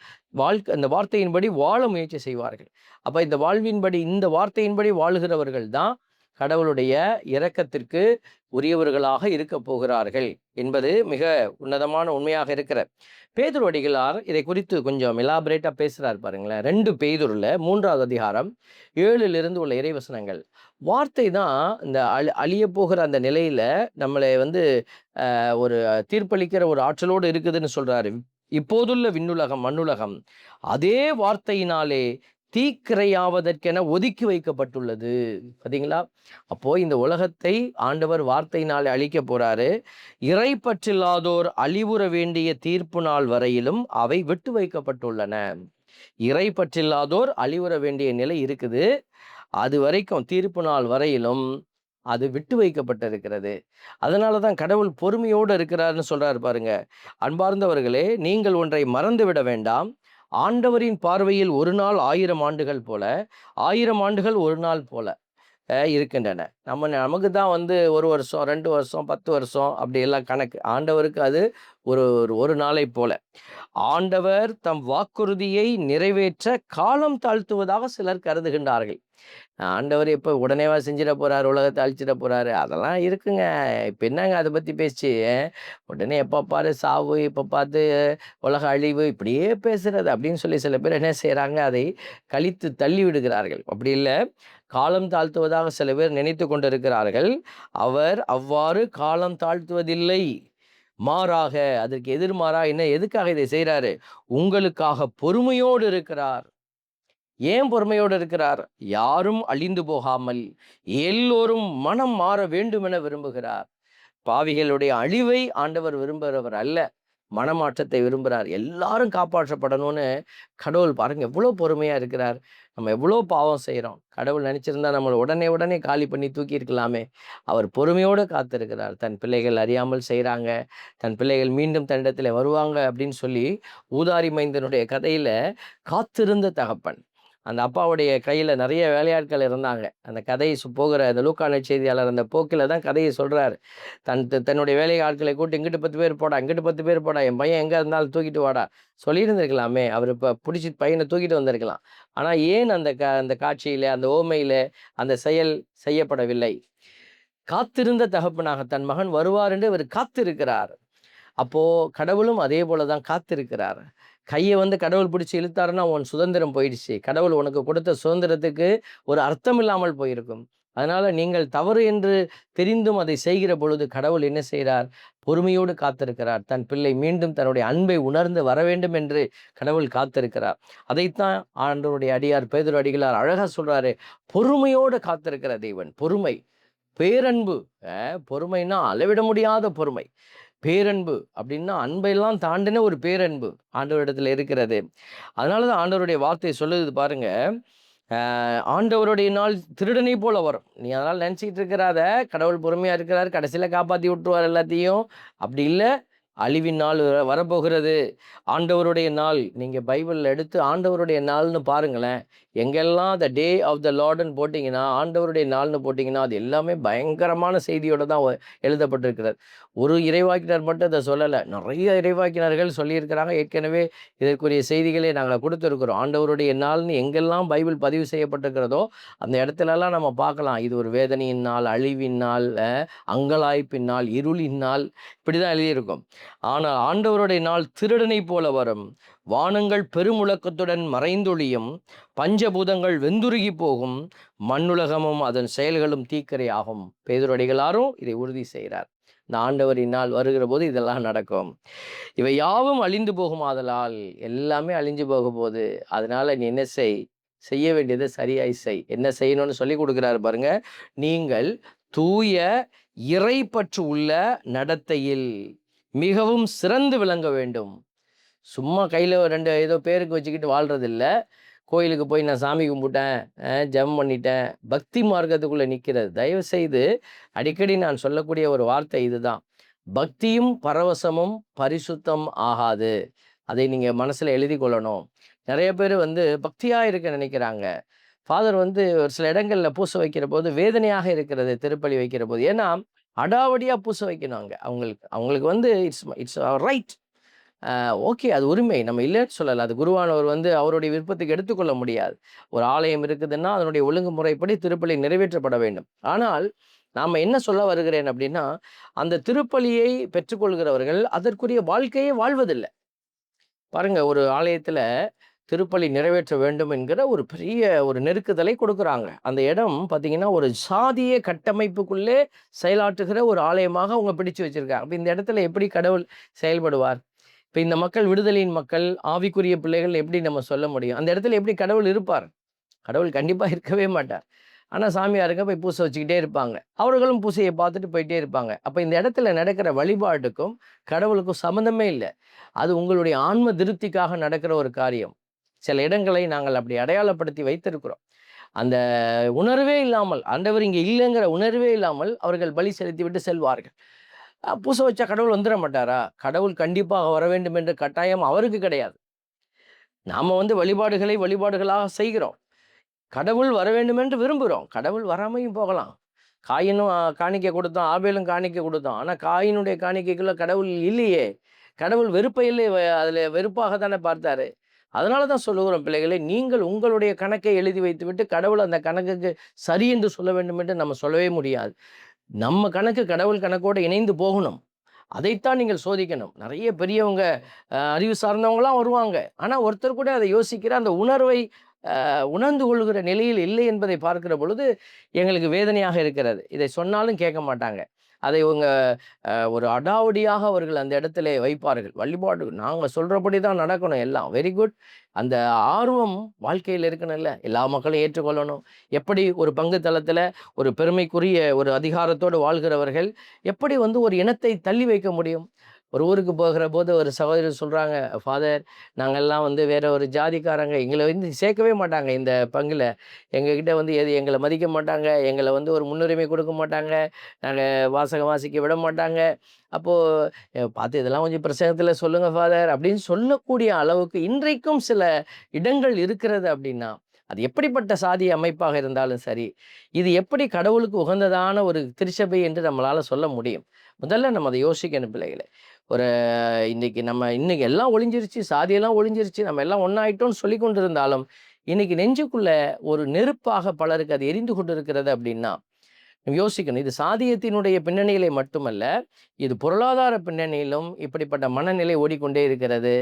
அந்த வார்த்தையின்படி வாழ முயற்சி செய்வார்கள். அப்ப இந்த வாழ்வின்படி, இந்த வார்த்தையின்படி வாழுகிறவர்கள் தான் கடவுளுடைய இரக்கத்திற்கு உரியவர்களாக இருக்க போகிறார்கள் என்பது மிக உன்னதமான உண்மையாக இருக்கிற. பேதுரு அடிகளார் இதை குறித்து கொஞ்சம் எலாபரேட்டா பேசுறார் பாருங்களேன். 2 பேதுருல 3வது அதிகாரம் 7லிருந்து உள்ள இறைவசனங்கள். வார்த்தை தான் இந்த அழிய போகிற அந்த நிலையில நம்மளை வந்து ஒரு தீர்ப்பளிக்கிற ஒரு ஆற்றலோடு இருக்குதுன்னு சொல்றாரு. இப்போதுள்ள விண்ணுலகம், மண்ணுலகம் அதே வார்த்தையினாலே தீக்கிரையாவதற்கென ஒதுக்கி வைக்கப்பட்டுள்ளது. பார்த்தீங்களா? அப்போ இந்த உலகத்தை ஆண்டவர் வார்த்தையினாலே அழிக்க போறாரு. இறை பற்றில்லாதோர் அழிவுற வேண்டிய தீர்ப்பு நாள் வரையிலும் அவை விட்டு வைக்கப்பட்டுள்ளன. இறை பற்றில்லாதோர் அழிவுற வேண்டிய நிலை இருக்குது. அது வரைக்கும் தீர்ப்பு நாள் வரையிலும் அது விட்டு வைக்கப்பட்டிருக்கிறது. அதனால தான் கடவுள் பொறுமையோடு இருக்கிறார்னு சொல்றாரு பாருங்க. அன்பார்ந்தவர்களே, நீங்கள் ஒன்றை மறந்துவிட வேண்டாம். ஆண்டவரின் பார்வையில் ஒரு நாள் 1000 ஆண்டுகள் போல, 1000 ஆண்டுகள் ஒரு நாள் போல இருக்கின்றன. நமக்கு தான் வந்து 1 வருஷம், 2 வருஷம், 10 வருஷம் அப்படியெல்லாம் கணக்கு. ஆண்டவருக்கு அது ஒரு ஒரு நாளை போல. ஆண்டவர் தம் வாக்குறுதியை நிறைவேற்ற காலம் தாழ்த்துவதாக சிலர் கருதுகின்றார்கள். ஆண்டவர் எப்போ உடனேவா செஞ்சிட போறாரு, உலகத்தை அழிச்சிட போறாரு, அதெல்லாம் இருக்குங்க. இப்போ என்னங்க அதை பற்றி பேச்சு? உடனே எப்போ பாரு சாவு, இப்போ பார்த்து உலக அழிவு, இப்படியே பேசுறது அப்படின்னு சொல்லி சில பேர் என்ன செய்கிறாங்க, அதை கழித்து தள்ளி விடுகிறார்கள். அப்படி இல்லை, காலம் தாழ்த்துவதாக சில பேர் நினைத்து கொண்டிருக்கிறார்கள். அவர் அவ்வாறு காலம் தாழ்த்துவதில்லை. மாறாக அதற்கு எதிர்மாறா என்ன, எதுக்காக இதை செய்கிறாரு? உங்களுக்காக பொறுமையோடு இருக்கிறார். ஏன் பொறுமையோடு இருக்கிறார்? யாரும் அழிந்து போகாமல் எல்லோரும் மனம் மாற வேண்டும் என விரும்புகிறார். பாவிகளுடைய அழிவை ஆண்டவர் விரும்புகிறவர் அல்ல, மனமாற்றத்தை விரும்புகிறார். எல்லாரும் காப்பாற்றப்படணும்னு கடவுள் பாருங்க எவ்வளோ பொறுமையா இருக்கிறார். நம்ம எவ்வளோ பாவம் செய்கிறோம். கடவுள் நினைச்சிருந்தா நம்மளை உடனே உடனே காலி பண்ணி தூக்கி இருக்கலாமே. அவர் பொறுமையோடு காத்திருக்கிறார். தன் பிள்ளைகள் அறியாமல் செய்கிறாங்க, தன் பிள்ளைகள் மீண்டும் தன்னிடத்தில் வருவாங்க அப்படின்னு சொல்லி ஊதாரி மைந்தனுடைய கதையில காத்திருந்த தகப்பன். அந்த அப்பாவுடைய கையில் நிறைய வேலையாட்கள் இருந்தாங்க. அந்த கதை போகிற அந்த லூக்கா நற்செய்தியாளர் அந்த போக்கில் தான் கதையை சொல்கிறாரு. தன்னுடைய வேலை ஆட்களை கூட்டி, இங்கிட்டு 10 பேர் போடா, இங்கிட்டு 10 பேர் போடா, என் பையன் எங்கே இருந்தாலும் தூக்கிட்டு வாடா சொல்லியிருந்திருக்கலாமே. அவர் இப்போ பிடிச்சி பையனை தூக்கிட்டு வந்திருக்கலாம். ஆனால் ஏன் அந்த காட்சியில், அந்த ஓமையில் அந்த செயல் செய்யப்படவில்லை? காத்திருந்த தகப்பனாக தன் மகன் வருவார் என்று இவர் காத்திருக்கிறார். அப்போ கடவுளும் அதே போல தான் காத்திருக்கிறார். கையை வந்து கடவுள் பிடிச்சி இழுத்தாருன்னா உன் சுதந்திரம் போயிடுச்சு. கடவுள் உனக்கு கொடுத்த சுதந்திரத்துக்கு ஒரு அர்த்தம் இல்லாமல் போயிருக்கும். அதனால நீங்கள் தவறு என்று தெரிந்தும் அதை செய்கிற பொழுது கடவுள் என்ன செய்கிறார்? பொறுமையோடு காத்திருக்கிறார். தன் பிள்ளை மீண்டும் தன்னுடைய அன்பை உணர்ந்து வர வேண்டும் என்று கடவுள் காத்திருக்கிறார். அதைத்தான் ஆண்டவருடைய அடியார் பேதுரு அடிகளார் அழகா சொல்றாரு. பொறுமையோடு காத்திருக்கிற தேவன். பொறுமை, பேரன்பு. பொறுமைன்னா அளவிட முடியாத பொறுமை. பேரன்பு அப்படின்னா அன்பெல்லாம் தாண்டின ஒரு பேரன்பு ஆண்டவரிடத்துல இருக்கிறது. அதனால தான் ஆண்டவருடைய வார்த்தை சொல்லுது பாருங்க. ஆண்டவருடைய நாள் திருடனை போல வரும். நீ அதனால் நினச்சிக்கிட்டு இருக்கிறாத கடவுள் பொறுமையாக இருக்கிறார், கடைசியில் காப்பாற்றி விட்டுருவார் எல்லாத்தையும். அப்படி இல்லை, அழிவின் நாள் வரப்போகிறது. ஆண்டவருடைய நாள். நீங்க பைபிள்ல எடுத்து ஆண்டவருடைய நாள்னு பாருங்களேன். எங்கெல்லாம் த டே ஆஃப் த லார்டுன்னு போட்டிங்கன்னா, ஆண்டவருடைய நாள்னு போட்டிங்கன்னா, அது எல்லாமே பயங்கரமான செய்தியோட தான் எழுதப்பட்டிருக்கிறது. ஒரு இறைவாக்கினர் மட்டும் இத சொல்லல. நிறைய இறைவாக்கினர்கள் சொல்லியிருக்கிறாங்க. ஏற்கனவே இதற்குரிய செய்திகளை நாங்க குடுத்திருக்கிறோம். ஆண்டவருடைய நாள்னு எங்கெல்லாம் பைபிள் பதிவு செய்யப்பட்டிருக்கிறதோ, அந்த இடத்துலலாம் நம்ம பார்க்கலாம். இது ஒரு வேதனையின் நாள், அழிவின் நாள், அங்கலாய்ப்பின் நாள், இருளின் நாள், இப்படிதான் எழுதியிருக்கும். ஆனால் ஆண்டவருடைய நாள் திருடனைப் போல வரும். வானங்கள் பெருமுழக்கத்துடன் மறைந்தொழியும். பஞ்சபூதங்கள் வெந்துருகி போகும். மண்ணுலகமும் அதன் செயல்களும் தீக்கிரை ஆகும். பேதுருவடிகளாரும் இதை உறுதி செய்கிறார். இந்த ஆண்டவரின் நாள் வருகிற போது இதெல்லாம் நடக்கும். இவை யாவும் அழிந்து போகுமாதலால், எல்லாமே அழிஞ்சு போக போகுது. அதனால நீ என்ன செய்? செய்ய வேண்டியதை சரியாய் செய். என்ன செய்யணும்னு சொல்லி கொடுக்குறாரு பாருங்க. நீங்கள் தூய இறைப்பற்று உள்ள நடத்தையில் மிகவும் சிறந்து விளங்க வேண்டும். சும்மா கையில் 2 ஏதோ பேருக்கு வச்சுக்கிட்டு வாழ்றது இல்லை. கோயிலுக்கு போய் நான் சாமி கும்பிட்டேன், ஜெபம் பண்ணிட்டேன், பக்தி மார்க்கத்துக்குள்ளே நிற்கிறது. தயவு செய்து அடிக்கடி நான் சொல்லக்கூடிய ஒரு வார்த்தை இதுதான். பக்தியும் பரவசமும் பரிசுத்தம் ஆகாது. அதை நீங்கள் மனசில் எழுதி கொள்ளணும். நிறைய பேர் பக்தியாக இருக்க நினைக்கிறாங்க. ஃபாதர் ஒரு சில இடங்களில் பூச வைக்கிற போது வேதனையாக இருக்கிறது, திருப்பலி வைக்கிற போது. ஏன்னா அடாவடியாக பூச வைக்கணும். அங்கே அவங்களுக்கு அவங்களுக்கு இட்ஸ் இட்ஸ் ரைட். ஓகே, அது உரிமை, நம்ம இல்லைன்னு சொல்லலை. அது குருவானவர் அவருடைய விருப்பத்துக்கு எடுத்துக்கொள்ள முடியாது. ஒரு ஆலயம் இருக்குதுன்னா அதனுடைய ஒழுங்குமுறைப்படி திருப்பலி நிறைவேற்றப்பட வேண்டும். ஆனால் நாம் என்ன சொல்ல வருகிறேன் அப்படின்னா, அந்த திருப்பலியை பெற்றுக்கொள்கிறவர்கள் அதற்குரிய வாழ்க்கையை வாழ்வதில்லை. பாருங்க, ஒரு ஆலயத்தில் திருப்பலி நிறைவேற்ற வேண்டும் என்கிற ஒரு பெரிய ஒரு நெருக்குதலை கொடுக்குறாங்க. அந்த இடம் பார்த்தீங்கன்னா ஒரு சாதிய கட்டமைப்புக்குள்ளே செயலாற்றுகிற ஒரு ஆலயமாக அவங்க பிடிச்சு வச்சிருக்காங்க. அப்போ இந்த இடத்துல எப்படி கடவுள் செயல்படுவார்? இப்போ இந்த மக்கள் விடுதலையின் மக்கள், ஆவிக்குரிய பிள்ளைகள் எப்படி நம்ம சொல்ல முடியும்? அந்த இடத்துல எப்படி கடவுள் இருப்பார்? கடவுள் கண்டிப்பாக இருக்கவே மாட்டார். ஆனால் சாமியாருங்க போய் பூசை வச்சுக்கிட்டே இருப்பாங்க. அவர்களும் பூசையை பார்த்துட்டு போயிட்டே இருப்பாங்க. அப்போ இந்த இடத்துல நடக்கிற வழிபாட்டுக்கும் கடவுளுக்கும் சம்மந்தமே இல்லை. அது உங்களுடைய ஆன்ம திருப்திக்காக நடக்கிற ஒரு காரியம். சில இடங்களை நாங்கள் அப்படி அடையாளப்படுத்தி வைத்திருக்கிறோம். அந்த உணர்வே இல்லாமல், ஆண்டவர் இங்கே இல்லைங்கிற உணர்வே இல்லாமல் அவர்கள் பலி செலுத்தி விட்டு செல்வார்கள். பூசை வச்சா கடவுள் வந்துட மாட்டாரா? கடவுள் கண்டிப்பாக வர வேண்டும் என்ற கட்டாயம் அவருக்கு கிடையாது. நாம் வழிபாடுகளை வழிபாடுகளாக செய்கிறோம். கடவுள் வர வேண்டும் என்று விரும்புகிறோம். கடவுள் வராமையும் போகலாம். காயினும் காணிக்கை கொடுத்தான், ஆபேலும் காணிக்கை கொடுத்தான். ஆனால் காயினுடைய காணிக்கைக்குள்ள கடவுள் இல்லையே. கடவுள் வெறுப்பை இல்லை, அதில் வெறுப்பாக தானே பார்த்தாரு. அதனால தான் சொல்லுகிறோம், பிள்ளைகளே, நீங்கள் உங்களுடைய கணக்கை எழுதி வைத்துவிட்டு கடவுள் அந்த கணக்குக்கு சரி என்று சொல்ல வேண்டும் என்று நம்ம சொல்லவே முடியாது. நம்ம கணக்கு கடவுள் கணக்கோடு இணைந்து போகணும். அதைத்தான் நீங்கள் சோதிக்கணும். நிறைய பெரியவங்க, அறிவு சார்ந்தவங்களாம் வருவாங்க. ஆனால் ஒருத்தர் கூட அதை யோசிக்கிற அந்த உணர்வை உணர்ந்து கொள்கிற நிலையில் இல்லை என்பதை பார்க்கிற பொழுது எங்களுக்கு வேதனையாக இருக்கிறது. இதை சொன்னாலும் கேட்க மாட்டாங்க. அதை இவங்க ஒரு அடாவடியாக அவர்கள் அந்த இடத்துல வைப்பார்கள். வழிபாடு நாங்கள் சொல்கிறபடி தான் நடக்கணும், எல்லாம் வெரி குட். அந்த ஆர்வம் வாழ்க்கையில் இருக்கணும்ல, எல்லா மக்களையும் ஏற்றுக்கொள்ளணும். எப்படி ஒரு பங்கு தளத்தில் ஒரு பெருமைக்குரிய ஒரு அதிகாரத்தோடு வாழ்கிறவர்கள் எப்படி ஒரு இனத்தை தள்ளி வைக்க முடியும்? ஒரு ஊருக்கு போகிற போது ஒரு சகோதரர் சொல்கிறாங்க, ஃபாதர், நாங்கள்லாம் வேற ஒரு ஜாதிக்காரங்க, எங்களை சேர்க்கவே மாட்டாங்க இந்த பங்கில். எங்ககிட்ட எது எங்களை மதிக்க மாட்டாங்க, எங்களை ஒரு முன்னுரிமை கொடுக்க மாட்டாங்க, நாங்கள் வாசகம் வாசிக்க விட மாட்டாங்க. அப்போது பார்த்து இதெல்லாம் கொஞ்சம் பிரசங்கத்தில் சொல்லுங்கள் ஃபாதர் அப்படின்னு சொல்லக்கூடிய அளவுக்கு இன்றைக்கும் சில இடங்கள் இருக்கிறது. அப்படின்னா அது எப்படிப்பட்ட சாதி அமைப்பாக இருந்தாலும் சரி, இது எப்படி கடவுளுக்கு உகந்ததான ஒரு திருச்சபை என்று நம்மளால் சொல்ல முடியும்? முதல்ல நம்ம அதை யோசிக்கணும், பிள்ளைகளை. ஒரு இன்னைக்கு எல்லாம் ஒழிஞ்சிருச்சு, சாதியெல்லாம் ஒழிஞ்சிருச்சு, நம்ம எல்லாம் ஒன்றாயிட்டோம்னு சொல்லி கொண்டு இருந்தாலும் இன்னைக்கு நெஞ்சுக்குள்ள ஒரு நெருப்பாக பலருக்கு அது எரிந்து கொண்டு இருக்கிறது. அப்படின்னா யோசிக்கணும். இது சாதியத்தினுடைய பின்னணியிலே மட்டுமல்ல, இது பொருளாதார பின்னணியிலும் இப்படிப்பட்ட மனநிலை ஓடிக்கொண்டே இருக்கிறது.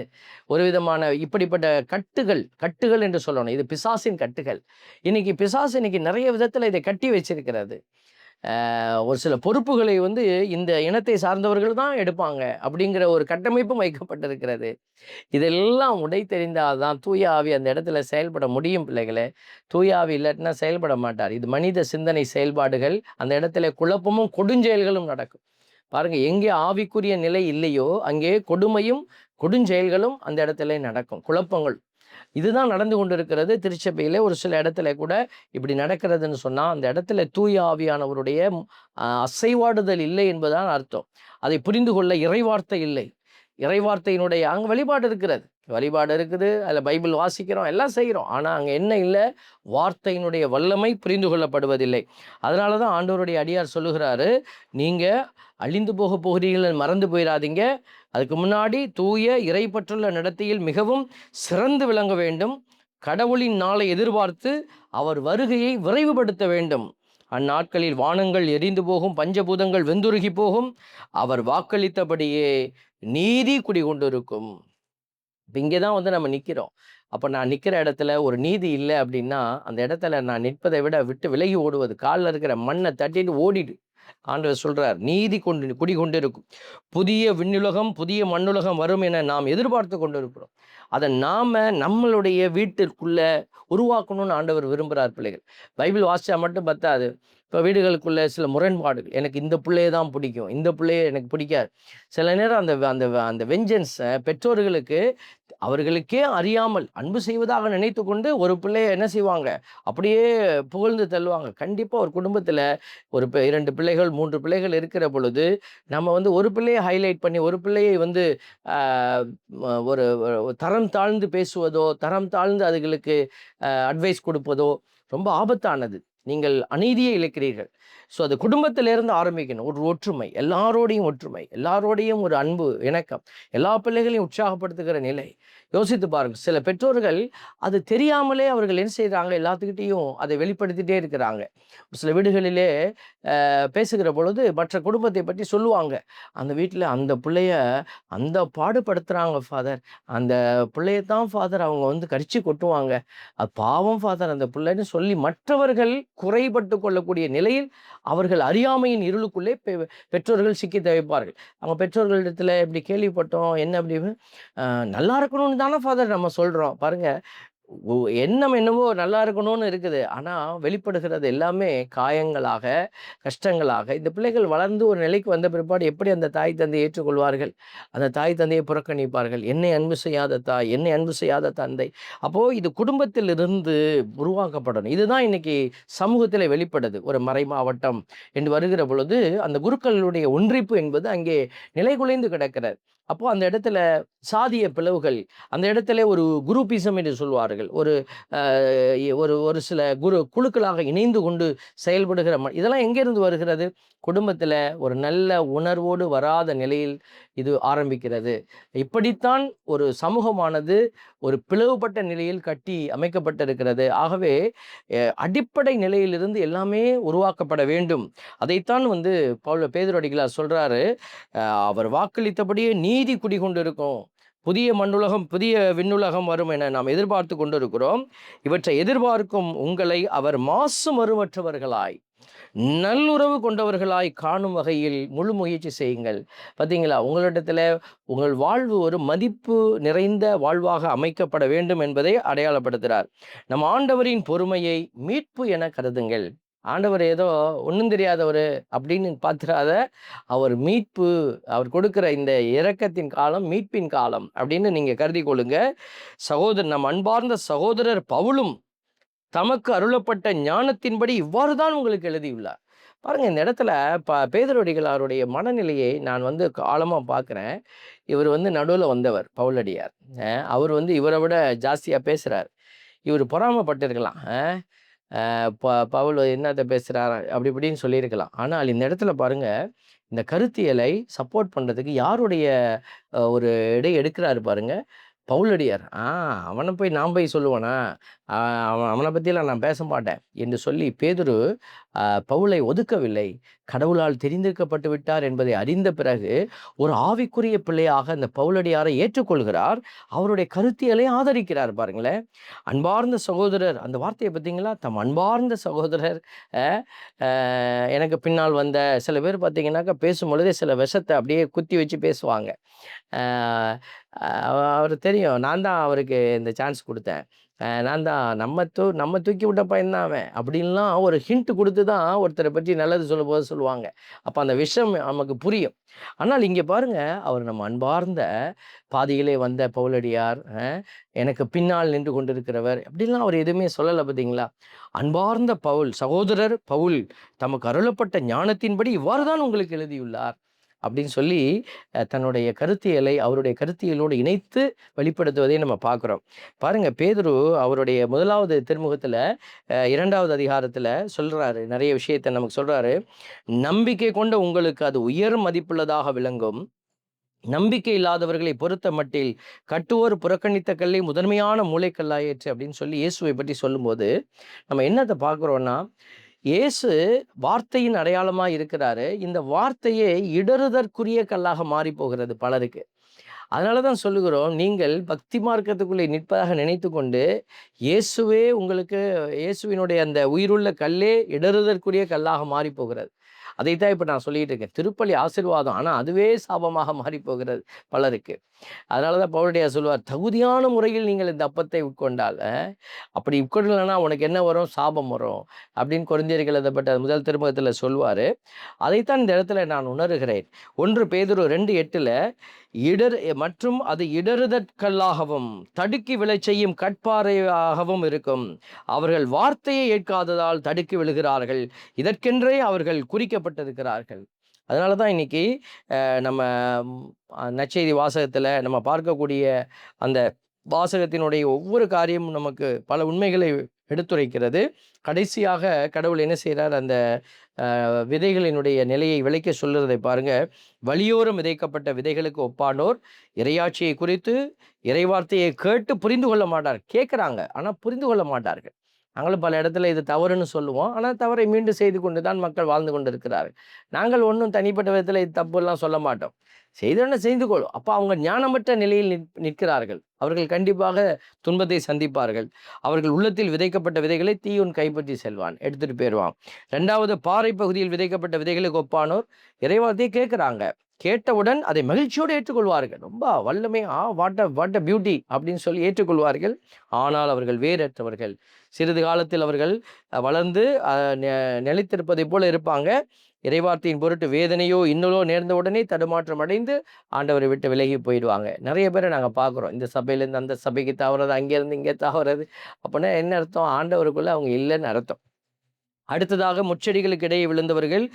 ஒரு விதமான இப்படிப்பட்ட கட்டுகள் என்று சொல்லணும். இது பிசாசின் கட்டுகள். இன்னைக்கு பிசாசு நிறைய விதத்தில் இதை கட்டி வச்சிருக்கிறது. ஒரு சில பொறுப்புகளை இந்த இனத்தை சார்ந்தவர்கள் தான் எடுப்பாங்க அப்படிங்கிற ஒரு கட்டமைப்பும் வைக்கப்பட்டிருக்கிறது. இதெல்லாம் உடைத்தெறிந்தால் தான் தூய ஆவி அந்த இடத்துல செயல்பட முடியும், பிள்ளைகளே. தூய ஆவி இல்லாட்டினா செயல்பட மாட்டார். இது மனித சிந்தனை செயல்பாடுகள். அந்த இடத்துல குழப்பமும் கொடுஞ்செயல்களும் நடக்கும். பாருங்க, எங்கே ஆவிக்குரிய நிலை இல்லையோ அங்கே கொடுமையும் கொடுஞ்செயல்களும் அந்த இடத்துல நடக்கும், குழப்பங்கள். இதுதான் நடந்து கொண்டிருக்கிறது திருச்சபையிலே. ஒரு சில இடத்துல கூட இப்படி நடக்கிறதுன்னு சொன்னால் அந்த இடத்துல தூய ஆவியானவருடைய அசைவாடுதல் இல்லை என்பதான் அர்த்தம். அதை புரிந்து கொள்ள இறைவார்த்தை இல்லை. இறைவார்த்தையினுடைய அங்கே வழிபாடு இருக்கிறது, வழிபாடு இருக்குது, அதில் பைபிள் வாசிக்கிறோம், எல்லாம் செய்கிறோம். ஆனால் அங்கே என்ன இல்லை? வார்த்தையினுடைய வல்லமை புரிந்து கொள்ளப்படுவதில்லை. அதனால தான் ஆண்டவருடைய அடியார் சொல்லுகிறாரு, நீங்கள் அழிந்து போக போகிறீர்கள், மறந்து போயிடாதீங்க. அதுக்கு முன்னாடி தூய இறைப்பற்றுள்ள நடத்தையில் மிகவும் சிறந்து விளங்க வேண்டும். கடவுளின் நாளை எதிர்பார்த்து அவர் வருகையை விரைவுபடுத்த வேண்டும். அந்நாட்களில் வானங்கள் எரிந்து போகும், பஞ்சபூதங்கள் வெந்துருகி போகும், அவர் வாக்களித்தபடியே நீதி குடிகொண்டிருக்கும். இப்போ இங்கே தான் வந்து நம்ம நிற்கிறோம். அப்போ நான் நிற்கிற இடத்துல ஒரு நீதி இல்லை அப்படின்னா, அந்த இடத்துல நான் நிற்பதை விட்டு விலகி ஓடுவது, காலில் இருக்கிற மண்ணை தட்டிட்டு ஓடிடு. ஆண்டவர் சொல்றார், நீதி குடிகொண்டிருக்கும். புதிய விண்ணுலகம் புதிய மண்ணுலகம் வரும் என நாம் எதிர்பார்த்து கொண்டிருக்கிறோம். அதை நம்மளுடைய வீட்டிற்குள்ள உருவாக்கணும்னு ஆண்டவர் விரும்புகிறார். பிள்ளைகள் பைபிள் வாசிச்சா மட்டும் பத்தாது. இப்போ வீடுகளுக்குள்ள சில முரண்பாடுகள், எனக்கு இந்த பிள்ளையை தான் பிடிக்கும், இந்த பிள்ளையை எனக்கு பிடிக்காது. சில நேரம் அந்த அந்த அந்த வெஞ்சன்ஸை பெற்றோர்களுக்கு அவர்களுக்கே அறியாமல் அன்பு செய்வதாக நினைத்து கொண்டு ஒரு பிள்ளையை என்ன செய்வாங்க, அப்படியே புகழ்ந்து தள்ளுவாங்க. கண்டிப்பாக ஒரு குடும்பத்தில் ஒரு 2 பிள்ளைகள் 3 பிள்ளைகள் இருக்கிற பொழுது நம்ம வந்து ஒரு பிள்ளையை ஹைலைட் பண்ணி ஒரு பிள்ளையை வந்து ஒரு தரம் தாழ்ந்து பேசுவதோ, தரம் தாழ்ந்து அதுகளுக்கு அட்வைஸ் கொடுப்பதோ ரொம்ப ஆபத்தானது. நீங்கள் அநீதியை இழக்கிறீர்கள். ஸோ அது குடும்பத்திலேருந்து ஆரம்பிக்கணும். ஒரு ஒற்றுமை, எல்லாரோடையும் ஒற்றுமை, எல்லாரோடையும் ஒரு அன்பு இணக்கம், எல்லா பிள்ளைகளையும் உற்சாகப்படுத்துகிற நிலை. யோசித்து பாருங்கள், சில பெற்றோர்கள் அது தெரியாமலே அவர்கள் என்ன செய்கிறாங்க, எல்லாத்துக்கிட்டையும் அதை வெளிப்படுத்திகிட்டே இருக்கிறாங்க. சில வீடுகளிலே பேசுகிற பொழுது மற்ற குடும்பத்தை பற்றி சொல்லுவாங்க. அந்த வீட்டில் அந்த பிள்ளைய அந்த பாடுபடுத்துகிறாங்க ஃபாதர், அந்த பிள்ளையத்தான் ஃபாதர் அவங்க வந்து கடிச்சு கொட்டுவாங்க, அது பாவம் ஃபாதர் அந்த பிள்ளைன்னு சொல்லி மற்றவர்கள் குறைபட்டு கொள்ளக்கூடிய நிலையில் அவர்கள் அறியாமையின் இருளுக்குள்ளே பெற்றோர்கள் சிக்கி தவிப்பார்கள். அவங்க பெற்றோர்களிடத்தில் இப்படி கேள்விப்பட்டோம், என்ன அப்படி நல்லா இருக்கணும்னு தானே ஃபாதர் நம்ம சொல்கிறோம். பாருங்கள், எண்ணம் என்னவோ நல்லா இருக்கணும்னு இருக்குது, ஆனால் வெளிப்படுகிறது எல்லாமே காயங்களாக, கஷ்டங்களாக. இந்த பிள்ளைகள் வளர்ந்து ஒரு நிலைக்கு வந்த பிற்பாடு எப்படி அந்த தாய் தந்தையை ஏற்றுக்கொள்வார்கள்? அந்த தாய் தந்தையை புறக்கணிப்பார்கள். என்னை அன்பு செய்யாத தாய், என்னை அன்பு செய்யாத தந்தை. அப்போது இது குடும்பத்திலிருந்து உருவாக்கப்படணும். இதுதான் இன்னைக்கு சமூகத்தில் வெளிப்படுது. ஒரு மறை மாவட்டம் என்று வருகிற பொழுது அந்த குருக்களுடைய ஒன்றிப்பு என்பது அங்கே நிலைகுலைந்து கிடக்கிறது. அப்போது அந்த இடத்துல சாதிய பிளவுகள், அந்த இடத்துல ஒரு குரூப்பிசம் என்று சொல்வார்கள், ஒரு ஒரு ஒரு சில குழுக்களாக இணைந்து கொண்டு செயல்படுகிற இதெல்லாம் எங்கேருந்து வருகிறது? குடும்பத்தில் ஒரு நல்ல உணர்வோடு வராத நிலையில் இது ஆரம்பிக்கிறது. இப்படித்தான் ஒரு சமூகமானது ஒரு பிளவுபட்ட நிலையில் கட்டி அமைக்கப்பட்டிருக்கிறது. ஆகவே அடிப்படை நிலையிலிருந்து எல்லாமே உருவாக்கப்பட வேண்டும். அதைத்தான் வந்து பேதுரு அடிகளார் சொல்றாரு, அவர் வாக்களித்தபடியே நீதி குடிகொண்டிருக்கும், புதிய மண்ணுலகம் புதிய விண்ணுலகம் வரும் என நாம் எதிர்பார்த்து கொண்டிருக்கிறோம். இவற்றை எதிர்பார்க்கும் உங்களை அவர் மாசு மறுவற்றவர்களாய் நல்லுறவு கொண்டவர்களாய் காணும் வகையில் முழு முயற்சி செய்யுங்கள். பார்த்தீங்களா, உங்களிடத்தில் உங்கள் வாழ்வு ஒரு மதிப்பு நிறைந்த வாழ்வாக அமைக்கப்பட வேண்டும் என்பதை அடையாளப்படுத்துகிறார். நம் ஆண்டவரின் பொறுமையை மீட்பு என கருதுங்கள். ஆண்டவர் ஏதோ ஒன்றும் தெரியாதவர் அப்படின்னு பார்த்துடாத, அவர் மீட்பு, அவர் கொடுக்குற இந்த இரக்கத்தின் காலம் மீட்பின் காலம் அப்படின்னு நீங்கள் கருதி கொள்ளுங்க. நம் அன்பார்ந்த சகோதரர் பவுலும் தமக்கு அருளப்பட்ட ஞானத்தின்படி இவ்வாறு தான் உங்களுக்கு எழுதியுள்ளார். பாருங்கள், இந்த இடத்துல பேதுரு அடிகளாருடைய மனநிலையை நான் வந்து ஆழமாக பார்க்குறேன். இவர் வந்து நடுவில் வந்தவர் பவுலடியார். அவர் வந்து இவரை விட ஜாஸ்தியாக பேசுகிறார். இவர் பொறாமப்பட்டிருக்கலாம், பவுல் என்னத்தை பேசுகிறார் அப்படி இப்படின்னு சொல்லியிருக்கலாம். ஆனால் இந்த இடத்துல பாருங்கள், இந்த கருத்தியலை சப்போர்ட் பண்ணுறதுக்கு யாருடைய ஒரு எடுக்கிறாரு பாருங்கள், பவுலடியார். அவனை போய் நான் போய் சொல்லுவேனா, அவனை பற்றியெல்லாம் நான் பேச மாட்டேன் என்று சொல்லி பேதுரு பவுலை ஒதுக்கவில்லை. கடவுளால் தெரிந்திருக்கப்பட்டு விட்டார் என்பதை அறிந்த பிறகு ஒரு ஆவிக்குரிய பிள்ளையாக அந்த பவுலடியாரை ஏற்றுக்கொள்கிறார். அவருடைய கருத்தியலை ஆதரிக்கிறார். பாருங்களேன், அன்பார்ந்த சகோதரர், அந்த வார்த்தையை பார்த்தீங்களா, தம் அன்பார்ந்த சகோதரர். எனக்கு பின்னால் வந்த சில பேர் பார்த்தீங்கன்னாக்கா பேசும்பொழுதே சில விஷத்தை அப்படியே குத்தி வச்சு பேசுவாங்க. அவர் தெரியும், நான் தான் அவருக்கு இந்த சான்ஸ் கொடுத்தேன், நான் தான் நம்ம தூக்கி விட்ட பையன்தான் அவன் அப்படின்லாம் ஒரு ஹிண்ட் கொடுத்து தான் ஒருத்தரை பற்றி நல்லது சொல்லும்போது சொல்லுவாங்க. அப்போ அந்த விஷயம் நமக்கு புரியும். ஆனால் இங்கே பாருங்கள், அவர் நம்ம அன்பார்ந்த பாதியிலே வந்த பவுலடியார், எனக்கு பின்னால் நின்று கொண்டிருக்கிறவர் அப்படின்லாம் அவர் எதுவுமே சொல்லலை. பார்த்தீங்களா, அன்பார்ந்த சகோதரர் பவுல் தமக்கு அருளப்பட்ட ஞானத்தின்படி இவ்வாறு தான் உங்களுக்கு எழுதியுள்ளார். அப்படின்னு சொல்லி தன்னுடைய கருத்தியலை அவருடைய கருத்தியலோடு இணைத்து வெளிப்படுத்துவதை நம்ம பார்க்குறோம். பாருங்க, பேதுரு அவருடைய 1வது திருமுகத்தில் 2வது அதிகாரத்தில் சொல்கிறாரு, நிறைய விஷயத்தை நமக்கு சொல்கிறாரு. நம்பிக்கை கொண்ட உங்களுக்கு அது உயர் மதிப்புள்ளதாக விளங்கும். நம்பிக்கை இல்லாதவர்களை பொறுத்த மட்டில் கட்டுவோர் புறக்கணித்த கல்லை முதன்மையான மூளைக்கல்லாயிற்று அப்படின்னு சொல்லி இயேசுவை பற்றி சொல்லும்போது நம்ம என்னத்தை பார்க்குறோன்னா, இயேசு வார்த்தையின் அடையாளமாக இருக்கிறாரு. இந்த வார்த்தையே இடறுதற்குரிய கல்லாக மாறி போகிறது பலருக்கு. அதனால தான் சொல்லுகிறோம், நீங்கள் பக்தி மார்க்கத்துக்குள்ளே நிற்பதாக நினைத்து கொண்டு இயேசுவினுடைய அந்த உயிருள்ள கல்லே இடறுதற்குரிய கல்லாக மாறி போகிறது. அதைத்தான் இப்போ நான் சொல்லிட்டு இருக்கேன். திருப்பலி ஆசீர்வாதம், ஆனால் அதுவே சாபமாக மாறி போகிறது பலருக்கு. அதனால தான் பவுலடியார் சொல்லுவார், தகுதியான முறையில் நீங்கள் இந்த அப்பத்தை உட்கொண்டால், அப்படி உட்கொள்ளலைன்னா உனக்கு என்ன வரும்? சாபம் வரும் அப்படின்னு கொரிந்தியர்கள் எழுதப்பட்ட 1 திருமுகத்தில் சொல்வார். அதைத்தான் இந்த இடத்துல நான் உணர்கிறேன். 1 பேதுரு 2:8 மற்றும் அது இடறுதற்கல்லாகவும் தடுக்கி விழச் செய்யும் கற்பாறையாகவும் இருக்கும். அவர்கள் வார்த்தையை ஏற்காததால் தடுக்கி விழுகிறார்கள். இதற்கென்றே அவர்கள் குறிக்கப்பட்டிருக்கிறார்கள். அதனால தான் இன்னைக்கு நம்ம நற்செய்தி வாசகத்தில் நம்ம பார்க்கக்கூடிய அந்த வாசகத்தினுடைய ஒவ்வொரு காரியமும் நமக்கு பல உண்மைகளை எடுத்துரைக்கிறது. கடைசியாக கடவுள் என்ன செய்கிறார்? அந்த விதைகளினுடைய நிலையை விளைக்க சொல்லுறதை பாருங்க. வழியோரம் விதைக்கப்பட்ட விதைகளுக்கு ஒப்பானோர் இறையாட்சியை குறித்து இறைவார்த்தையை கேட்டு புரிந்து கொள்ள மாட்டார். கேட்குறாங்க, ஆனால் புரிந்து கொள்ள மாட்டார்கள். நாங்களும் பல இடத்துல இது தவறுன்னு சொல்லுவோம், ஆனால் தவறை மீண்டும் செய்து கொண்டு தான் மக்கள் வாழ்ந்து கொண்டு இருக்கிறார்கள். நாங்கள் ஒன்றும் தனிப்பட்ட விதத்தில் இது தப்புலாம் சொல்ல மாட்டோம். செய்தோன்னு செய்து கொள்ளும். அப்போ அவங்க ஞானமற்ற நிலையில் நிற்கிறார்கள். அவர்கள் கண்டிப்பாக துன்பத்தை சந்திப்பார்கள். அவர்கள் உள்ளத்தில் விதைக்கப்பட்ட விதைகளை தீயோன் கைப்பற்றி செல்வான், எடுத்துகிட்டு போயிடுவான். 2வது, பாறை பகுதியில் விதைக்கப்பட்ட விதைகளுக்கு ஒப்பானோர் இறைவார்த்தையை கேட்குறாங்க. கேட்டவுடன் அதை மகிழ்ச்சியோடு ஏற்றுக்கொள்வார்கள். ரொம்ப வல்லமை, வாட் அ பியூட்டி அப்படின்னு சொல்லி ஏற்றுக்கொள்வார்கள். ஆனால் அவர்கள் வேறற்றவர்கள். சிறிது காலத்தில் அவர்கள் வளர்ந்து நிலைத்திருப்பதை போல இருப்பாங்க. இறைவார்த்தையின் பொருட்டு வேதனையோ இன்னலோ நேர்ந்த உடனே தடுமாற்றம் அடைந்து ஆண்டவரை விட்டு விலகி போயிடுவாங்க. நிறைய பேரை நாங்கள் பார்க்குறோம். இந்த சபையிலேருந்து அந்த சபைக்கு தாவறது, அங்கேருந்து இங்கே தாவறது. அப்படின்னா என்ன அர்த்தம்? ஆண்டவருக்குள்ளே அவங்க இல்லைன்னு அர்த்தம். அடுத்ததாக, முச்செடிகளுக்கு இடையே விழுந்தவர்கள்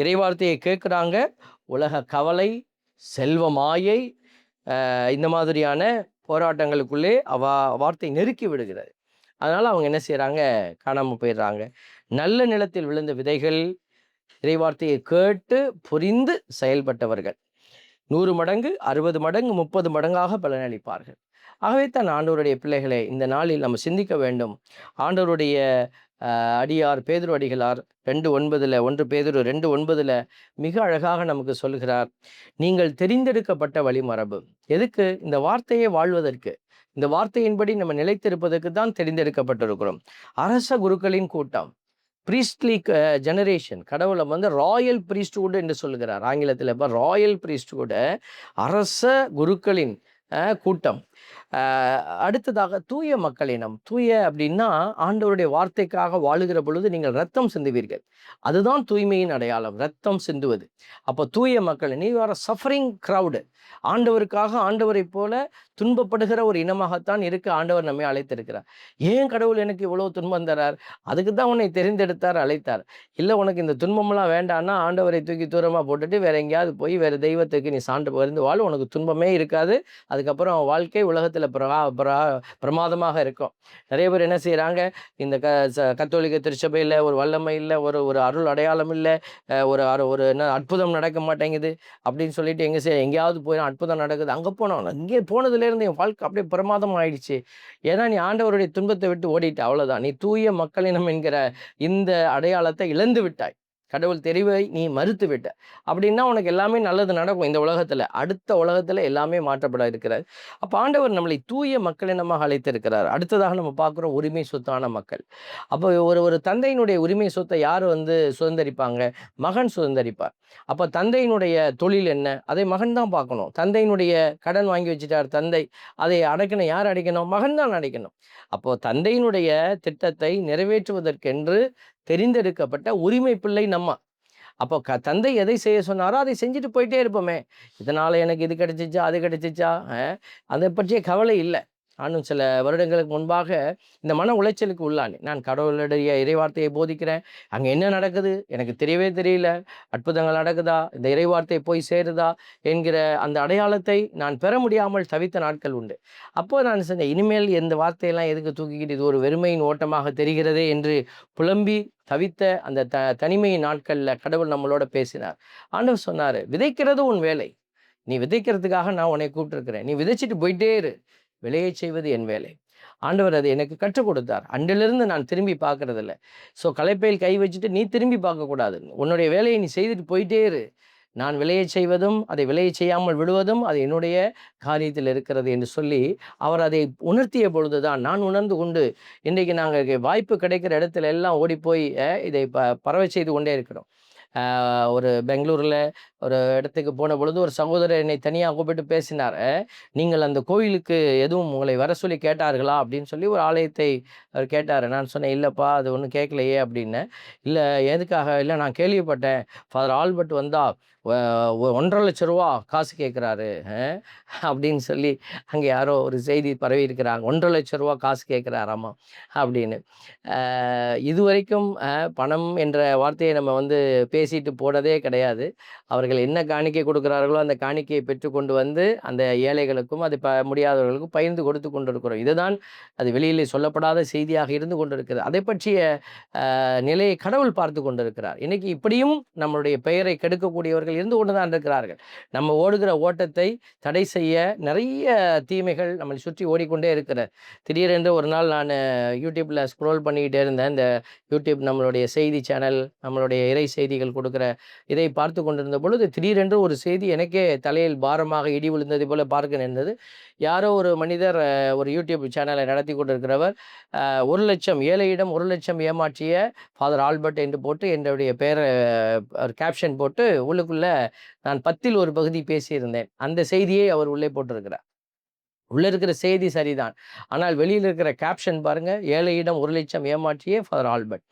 இறைவார்த்தையை கேட்குறாங்க. உலக கவலை, செல்வ மாயை, இந்த மாதிரியான போராட்டங்களுக்குள்ளே வார்த்தை நெருக்கி விடுகிறது. அதனால் அவங்க என்ன செய்கிறாங்க? காணாமல் போயிடுறாங்க. நல்ல நிலத்தில் விழுந்த விதைகள் இறைவார்த்தையை கேட்டு புரிந்து செயல்பட்டவர்கள் 100 மடங்கு, 60 மடங்கு, 30 மடங்காக பலனளிப்பார்கள். ஆகவே தான் ஆண்டவருடைய பிள்ளைகளை இந்த நாளில் நம்ம சிந்திக்க வேண்டும். ஆண்டவருடைய அடியார் பேதுரு அடிகளார் 1 பேதுரு 2:9 மிக அழகாக நமக்கு சொல்கிறார், நீங்கள் தெரிந்தெடுக்கப்பட்ட வழிமரபு. எதுக்கு? இந்த வார்த்தையை வாழ்வதற்கு, இந்த வார்த்தையின்படி நம்ம நிலைத்திருப்பதற்கு தான் தெரிந்தெடுக்கப்பட்டிருக்கிறோம். அரச குருக்களின் கூட்டம், ப்ரீஸ்ட்லி ஜெனரேஷன். கடவுளை ராயல் ப்ரீஸ்ட்ஹுட் என்று சொல்கிறார் ஆங்கிலத்தில். இப்போ ராயல் ப்ரீஸ்ட்ஹுட், அரச குருக்களின் கூட்டம். அடுத்ததாக, தூய மக்களினம். தூய அப்படின்னா ஆண்டவருடைய வார்த்தைக்காக வாழுகிற பொழுது நீங்கள் ரத்தம் சிந்துவீர்கள். அதுதான் தூய்மையின் அடையாளம், ரத்தம் சிந்துவது. அப்போ தூய மக்கள், நீ ஆர் சஃபரிங் க்ரௌடு. ஆண்டவருக்காக ஆண்டவரை போல துன்பப்படுகிற ஒரு இனமாகத்தான் இருக்க ஆண்டவர் நம்மை அழைத்திருக்கிறார். ஏன் கடவுள் எனக்கு இவ்வளோ துன்பம் தரார்? அதுக்கு தான் உன்னை தெரிந்தெடுத்தார், அழைத்தார். இல்லை உனக்கு இந்த துன்பமெல்லாம் வேண்டான்னா ஆண்டவரை தூக்கி தூரமாக போட்டுட்டு வேற எங்கேயாவது போய் வேறு தெய்வத்துக்கு நீ சான்று பகிர்ந்து வாழ், உனக்கு துன்பமே இருக்காது. அதுக்கப்புறம் வாழ்க்கை உலகத்தில் பிரமாதமாக இருக்கும். நிறைய பேர் என்ன செய்கிறாங்க? இந்த கத்தோலிக்க திருச்சபையில் ஒரு வல்லமை இல்லை, ஒரு அருள் அடையாளம் இல்லை, ஒரு என்ன அற்புதம் நடக்க மாட்டேங்குது அப்படின்னு சொல்லிட்டு எங்கேயாவது போய் அற்புதம் நடக்குது, அங்கே போனோம், இங்கே போனதுலேருந்து என் வாழ்க்கை அப்படியே பிரமாதம் ஆயிடுச்சு. ஏன்னா நீ ஆண்டவருடைய துன்பத்தை விட்டு ஓடிட்டு, அவ்வளோதான். நீ தூய மக்களினம் என்கிற இந்த அடையாளத்தை இழந்து விட்டாய். கடவுள் தெரிவை நீ மறுத்து விட்ட. அப்படின்னா உனக்கு எல்லாமே நல்லது நடக்கும் இந்த உலகத்தில். அடுத்த உலகத்தில் எல்லாமே மாற்றப்பட இருக்கிறார். அப்போ ஆண்டவர் நம்மளை தூய மக்களினமாக அழைத்திருக்கிறார். அடுத்ததாக நம்ம பார்க்குறோம் உரிமை சொத்தான மக்கள். அப்போ ஒரு தந்தையினுடைய உரிமை சொத்தை யார் சுதந்திரிப்பாங்க? மகன் சுதந்திரிப்பார். அப்போ தந்தையினுடைய தொழில் என்ன? அதை மகன் தான் பார்க்கணும். தந்தையினுடைய கடன் வாங்கி வச்சுட்டார் தந்தை, அதை அடைக்கணும். யார் அடைக்கணும்? மகன் தான் அடைக்கணும். அப்போது தந்தையினுடைய திட்டத்தை நிறைவேற்றுவதற்கென்று தெரிந்தெடுக்கப்பட்ட உரிமை பிள்ளை நம்ம. அப்போ தந்தை எதை செய்ய சொன்னாரோ அதை செஞ்சுட்டு போயிட்டே இருப்போமே. இதனால் எனக்கு இது கிடைச்சிச்சா, அது கிடைச்சிச்சா, அதை பற்றிய கவலை இல்லை. நானும் சில வருடங்களுக்கு முன்பாக இந்த மன உளைச்சலுக்கு உள்ளானேன். நான் கடவுளுடைய இறைவார்த்தையை போதிக்கிறேன். அங்கே என்ன நடக்குது எனக்கு தெரியவே தெரியல. அற்புதங்கள் நடக்குதா, இந்த இறைவார்த்தை போய் சேருதா என்கிற அந்த அடையாளத்தை நான் பெற முடியாமல் தவித்த நாட்கள் உண்டு. அப்போ நான் சொன்னேன், இனிமேல் இந்த வார்த்தையெல்லாம் எதுக்கு தூக்கிக்கிட்டு, இது ஒரு வெறுமையின் ஓட்டமாக தெரிகிறதே என்று புலம்பி தவித்த அந்த தனிமையின் நாட்களில் கடவுள் நம்மளோட பேசினார். ஆண்டவர் சொன்னார், விதைக்கிறது உன் வேலை. நீ விதைக்கிறதுக்காக நான் உன்னை கூப்பிட்டுருக்கிறேன். நீ விதைச்சிட்டு போயிட்டே இரு. விளையச் செய்வது என் வேலை. ஆண்டவர் அதை எனக்கு கற்றுக் கொடுத்தார். அன்றிலிருந்து நான் திரும்பி பார்க்கறதில்ல. ஸோ களைப்பையில் கை வச்சுட்டு நீ திரும்பி பார்க்கக்கூடாது. உன்னுடைய வேலையை நீ செய்துட்டு போயிட்டே இரு. நான் விளையச் செய்வதும் அதை விளையச் செய்யாமல் விடுவதும் அது என்னுடைய காரியத்தில் இருக்கிறது என்று சொல்லி அவர் அதை உணர்த்திய பொழுது தான் நான் உணர்ந்து கொண்டு இன்றைக்கு நாங்கள் வாய்ப்பு கிடைக்கிற இடத்துல எல்லாம் ஓடிப்போய் இதை பரவ செய்து கொண்டே இருக்கிறோம். ஒரு பெங்களூரில் ஒரு இடத்துக்கு போன பொழுது ஒரு சகோதரர் என்னை தனியாக கூப்பிட்டு பேசினார். நீங்கள் அந்த கோயிலுக்கு எதுவும் உங்களை வர சொல்லி கேட்டார்களா அப்படின்னு சொல்லி ஒரு ஆலயத்தை அவர் கேட்டார். நான் சொன்னேன், இல்லைப்பா அது ஒன்றும் கேட்கலையே அப்படின்னேன். இல்லை எதுக்காக? இல்லை நான் கேள்விப்பட்டேன் ஃபாதர் ஆல்பர்ட் வந்தால் 1,50,000 ரூபா காசு கேட்குறாரு அப்படின்னு சொல்லி அங்கே யாரோ ஒரு செய்தி பரவி இருக்கிறாங்க. 1,50,000 ரூபா காசு கேட்குறாராமா அப்படின்னு. இதுவரைக்கும் பணம் என்ற வார்த்தையை நம்ம பேசிட்டு போனதே கிடையாது. அவர்கள் என்ன காணிக்கை கொடுக்குறார்களோ அந்த காணிக்கையை பெற்றுக்கொண்டு அந்த ஏழைகளுக்கும் அது முடியாதவர்களுக்கும் பகிர்ந்து கொடுத்து கொண்டிருக்கிறோம். இதுதான் அது வெளியிலே சொல்லப்படாத செய்தியாக இருந்து கொண்டிருக்கிறது. அதை பற்றிய நிலையை கடவுள் பார்த்து கொண்டிருக்கிறார். இன்னைக்கு இப்படியும் நம்மளுடைய பெயரை கெடுக்கக்கூடியவர்கள் இருந்து கொண்டு தான் இருக்கிறார்கள். நம்ம ஓடுகிற ஓட்டத்தை தடை செய்ய நிறைய தீமைகள் நம்மளை சுற்றி ஓடிக்கொண்டே இருக்கிறது. திடீரென்று ஒரு நாள் நான் யூடியூப்பில் ஸ்க்ரோல் பண்ணிக்கிட்டே இருந்தேன். இந்த யூடியூப் நம்மளுடைய செய்தி சேனல், நம்மளுடைய இறை செய்திகள் கொடுக்குற இதை பார்த்து கொண்டிருந்த பொழுது திடீரென்று ஒரு செய்தி எனக்கே தலையில் பாரமாக இடி விழுந்தது போல பார்க்க நேர்ந்தது. யாரோ ஒரு மனிதர் ஒரு யூடியூப் சேனலை நடத்தி கொண்டிருக்கிறவர் 1,00,000 ஏழையிடம் 1,00,000 ஏமாற்றிய ஃபாதர் ஆல்பர்ட் என்று போட்டு என்னுடைய பெயரை கேப்ஷன் போட்டு உள்ளுக்குள்ள நான் 10ல் ஒரு பகுதி பேசியிருந்தேன். அந்த செய்தியை அவர் உள்ளே போட்டிருக்கிறார். உள்ளே இருக்கிற செய்தி சரிதான். ஆனால் வெளியில் இருக்கிற கேப்ஷன் பாருங்க, ஏழையிடம் 1,00,000 ஏமாற்றிய ஃபாதர் ஆல்பர்ட்.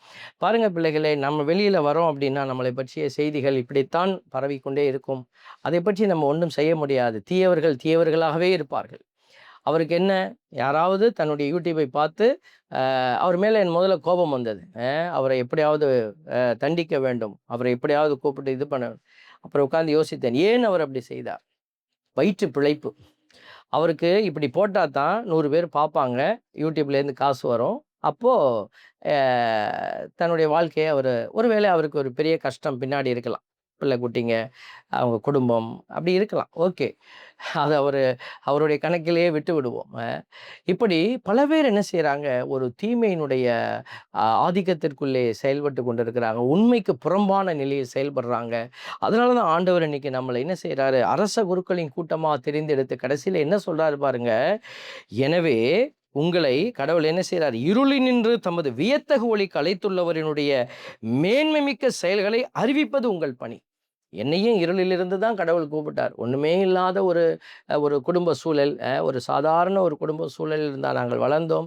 பாருங்க பிள்ளைகளே, நம்ம வெளியில் வரோம் அப்படின்னா நம்மளை பற்றிய செய்திகள் இப்படித்தான் பரவிக்கொண்டே இருக்கும். அதை பற்றி நம்ம ஒன்றும் செய்ய முடியாது. தீயவர்கள் தீயவர்களாகவே இருப்பார்கள். அவருக்கு என்ன, யாராவது தன்னுடைய யூடியூப்பை பார்த்து அவர் மேலே என் முதல்ல கோபம் வந்தது. அவரை எப்படியாவது தண்டிக்க வேண்டும், அவரை எப்படியாவது கூப்பிட்டு இது பண்ண. அப்புறம் உட்கார்ந்து யோசித்தேன், ஏன் அவர் அப்படி செய்தார்? வயிற்று பிழைப்பு. அவருக்கு இப்படி போட்டால் தான் 100 பேர் பார்ப்பாங்க, யூடியூப்லேருந்து காசு வரும். அப்போது தன்னுடைய வாழ்க்கையை ஒருவேளை அவருக்கு ஒரு பெரிய கஷ்டம் பின்னாடி இருக்கலாம். பிள்ளை குட்டிங்க, அவங்க குடும்பம் அப்படி இருக்கலாம். ஓகே, அதை அவருடைய கணக்கிலேயே விட்டு விடுவோம். இப்படி பல பேர் என்ன செய்கிறாங்க, ஒரு தீமையினுடைய ஆதிக்கத்திற்குள்ளே செயல்பட்டு கொண்டு இருக்கிறாங்க. உண்மைக்கு புறம்பான நிலையில் செயல்படுறாங்க. அதனால தான் ஆண்டவர் இன்னைக்கு நம்மளை என்ன செய்கிறாரு, அரச குருக்களின் கூட்டமாக தெரிந்தெடுத்து கடைசியில் என்ன சொல்கிறாரு பாருங்க. எனவே உங்களை கடவுள் என்ன செய்கிறார், இருளினின்று தமது வியத்தகு ஒளிக்கு அழைத்துள்ளவரினுடைய மேன்மைமிக்க செயல்களை அறிவிப்பது உங்கள் பணி. என்னையும் இருளிலிருந்து தான் கடவுள் கூப்பிட்டார். ஒன்றுமே இல்லாத ஒரு குடும்ப சூழல், ஒரு சாதாரண ஒரு குடும்ப சூழலில் இருந்தால் நாங்கள் வளர்ந்தோம்.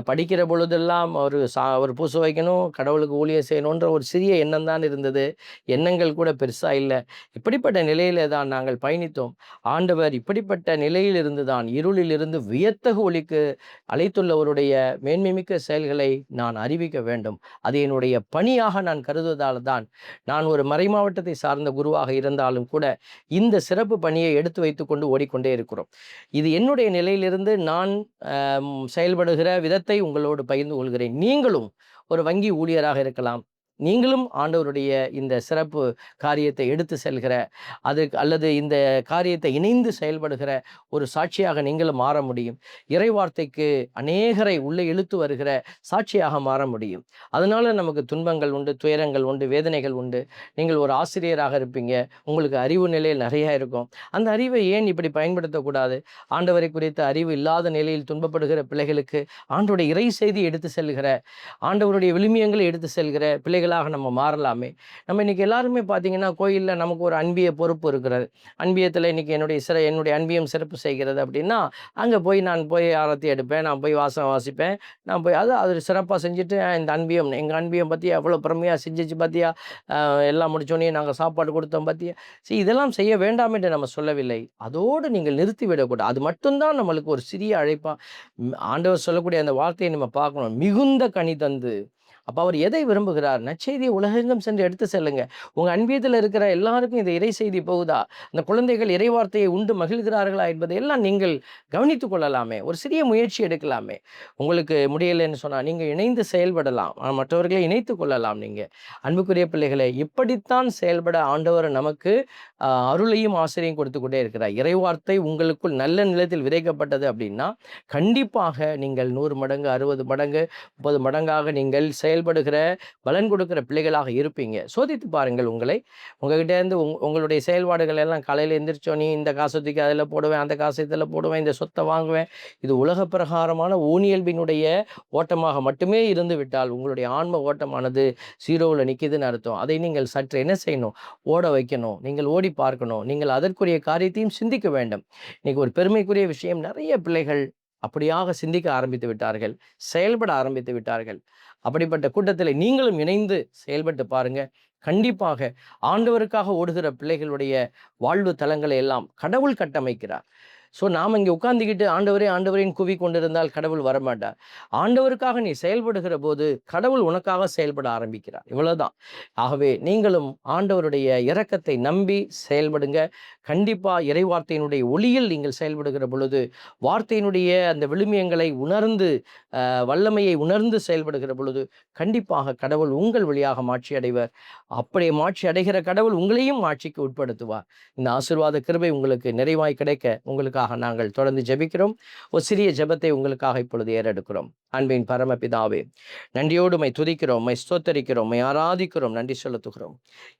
படிக்கிற பொழுதெல்லாம் ஒரு பூசை வைக்கணும், கடவுளுக்கு ஊழியம் செய்யணுன்ற ஒரு சிறிய எண்ணம் தான் இருந்தது. எண்ணங்கள் கூட பெருசாக இல்லை. இப்படிப்பட்ட நிலையில் தான் நாங்கள் பயணித்தோம். ஆண்டவர் இப்படிப்பட்ட நிலையிலிருந்து தான், இருளிலிருந்து வியத்தகு ஒளிக்கு அழைத்துள்ளவருடைய மேன்மைமிக்க செயல்களை நான் அறிவிக்க வேண்டும். அது என்னுடைய பணியாக நான் கருதுவதால் தான் நான் ஒரு மறைமாவட்டத்தை சார்ந்த குருவாக இருந்தாலும் கூட இந்த சிறப்பு பணியை எடுத்து வைத்துக்கொண்டு ஓடிக்கொண்டே இருக்கிறோம். இது என்னுடைய நிலையிலிருந்து நான் செயல்படுகிற விதத்தை உங்களோடு பகிர்ந்து கொள்கிறேன். நீங்களும் ஒரு வங்கி ஊழியராக இருக்கலாம். நீங்களும் ஆண்டவருடைய இந்த சிறப்பு காரியத்தை எடுத்து செல்கிற அல்லது இந்த காரியத்தை இணைந்து செயல்படுகிற ஒரு சாட்சியாக நீங்களும் மாற முடியும். இறைவார்த்தைக்கு அநேகரை உள்ளே இழுத்து வருகிற சாட்சியாக மாற முடியும். அதனால நமக்கு துன்பங்கள் உண்டு, துயரங்கள் உண்டு, வேதனைகள் உண்டு. நீங்கள் ஒரு ஆசிரியராக இருப்பீங்க, உங்களுக்கு அறிவு நிலையில் நிறையா இருக்கும். அந்த அறிவை ஏன் இப்படி பயன்படுத்தக்கூடாது? ஆண்டவரை குறித்த அறிவு இல்லாத நிலையில் துன்பப்படுகிற பிள்ளைகளுக்கு ஆண்டவருடைய இறை செய்தி எடுத்து செல்கிற, ஆண்டவருடைய விழுமியங்களை எடுத்து செல்கிற பிள்ளைகள் பிள்ளைகளாக நம்ம மாறலாமே. நம்ம இன்னைக்கு எல்லாருமே பார்த்தீங்கன்னா, கோயில்ல நமக்கு ஒரு அன்பிய பொறுப்பு இருக்கிறது. அன்பியத்தில இன்னைக்கு என்னுடைய அன்பியம் சிறப்பு செய்கிறது அப்படின்னா, அங்க நான் போய் ஆரத்தி எடுப்பேன். நான் போய் வாசகம் வாசிப்பேன். நான் போய் அது சிறப்பா செஞ்சுட்டு, இந்த அன்பியம் எங்க அன்பியம் பார்த்தியா எவ்வளோ பெருமையா செஞ்சுச்சு பார்த்தியா? எல்லாம் முடிச்சோனே நாங்க சாப்பாடு குடுத்தோம் பார்த்தியா? இதெல்லாம் செய்ய வேண்டாம் என்று நம்ம சொல்லவில்லை. அதோடு நீங்கள் நிறுத்திவிடக்கூடாது. அது மட்டும் தான் நம்மளுக்கு ஒரு சிறிய அழைப்பா ஆண்டவர் சொல்லக்கூடிய அந்த வார்த்தையை நம்ம பார்க்கணும். மிகுந்த கனி தந்து. அப்ப அவர் எதை விரும்புகிறார்? நற்செய்தியை உலகெங்கும் சென்று எடுத்து செல்லுங்க. உங்க அன்பியத்தில இருக்கிற எல்லாருக்கும் இந்த இறை செய்தி போகுதா? அந்த குழந்தைகள் இறைவார்த்தையை உண்டு மகிழ்கிறார்களா என்பதை எல்லாம் நீங்கள் கவனித்துக் கொள்ளலாமே. ஒரு சிறிய முயற்சி எடுக்கலாமே. உங்களுக்கு முடியலைன்னு சொன்னா, நீங்க இணைந்து செயல்படலாம். மற்றவர்களை இணைத்துக் கொள்ளலாம் நீங்க. அன்புக்குரிய பிள்ளைகளே, இப்படித்தான் செயல்பட ஆண்டவர் நமக்கு அருளையும் ஆசிரியையும் கொடுத்து கொண்டே இருக்கிறார். இறைவார்த்தை உங்களுக்குள் நல்ல நிலத்தில் விதைக்கப்பட்டது அப்படின்னா, கண்டிப்பாக நீங்கள் 100 மடங்கு, 60 மடங்கு, 30 மடங்காக நீங்கள் செயல்படுகிற, பலன் கொடுக்கிற பிள்ளைகளாக இருப்பீங்க. சோதித்து பாருங்கள் உங்களை. உங்ககிட்ட இருந்து உங்களுடைய செயல்பாடுகள் எல்லாம் காலையில எந்திரிச்சோனே இந்த காசை தூக்கி அதில போடுவேன், அந்த காசை இதில போடுவேன், இந்த சொத்தை வாங்குவேன். இது உலக பிரகாரமான ஊனியல்பினுடைய ஓட்டமாக மட்டுமே இருந்து விட்டால், உங்களுடைய ஆன்ம ஓட்டமானது 0ல நிக்குதுன்னு அர்த்தம். அதை நீங்கள் சற்று என்ன செய்யணும்? ஓட வைக்கணும். நீங்கள் ஓடி பார்க்கணும். நீங்கள் அதற்குரிய காரியத்தையும் சிந்திக்க வேண்டும். இன்னைக்கு ஒரு பெருமைக்குரிய விஷயம், நிறைய பிள்ளைகள் அப்படியாக சிந்திக்க ஆரம்பித்து விட்டார்கள். செயல்பட ஆரம்பித்து விட்டார்கள். அப்படிப்பட்ட கூட்டத்திலே நீங்களும் இணைந்து செயல்பட்டு பாருங்க. கண்டிப்பாக ஆண்டவருக்காக ஓடுகிற பிள்ளைகளுடைய வாழ்வு தலங்களை எல்லாம் கடவுள் கட்டமைக்கிறார். நாம இங்க உட்கார்ந்துகிட்டு ஆண்டவரே ஆண்டவரேன்னு கூவி கொண்டிருந்தால் கடவுள் வரமாட்டார். ஆண்டவருக்காக நீ செயல்படுகிற போது கடவுள் உனக்காக செயல்பட ஆரம்பிக்கிறார். இவ்வளவுதான். ஆகவே நீங்களும் ஆண்டவருடைய இரக்கத்தை நம்பி செயல்படுங்க. கண்டிப்பா இறைவார்த்தையினுடைய ஒளியில் நீங்கள் செயல்படுகிற பொழுது, வார்த்தையினுடைய அந்த விழுமியங்களை உணர்ந்து, வல்லமையை உணர்ந்து செயல்படுகிற பொழுது, கண்டிப்பாக கடவுள் உங்கள் வழியாக மாட்சி அடைவர். அப்படி மாட்சி அடைகிற கடவுள் உங்களையும் மாட்சிக்கு உட்படுத்துவார். இந்த ஆசீர்வாத கிருபை உங்களுக்கு நிறைவாய் கிடைக்க உங்களுக்காக நாங்கள் தொடர்ந்து ஜெபிக்கிறோம். ஒரு சிறிய ஜெபத்தை உங்களுக்காக இப்பொழுது ஏறெடுக்கிறோம். அன்பின் பரமபிதாவே, நன்றியோடு உம்மை துதிக்கிறோம், உம்மை ஸ்தோத்தரிக்கிறோம், உம்மை ஆராதிக்கிறோம், நன்றி செலுத்துகிறோம்.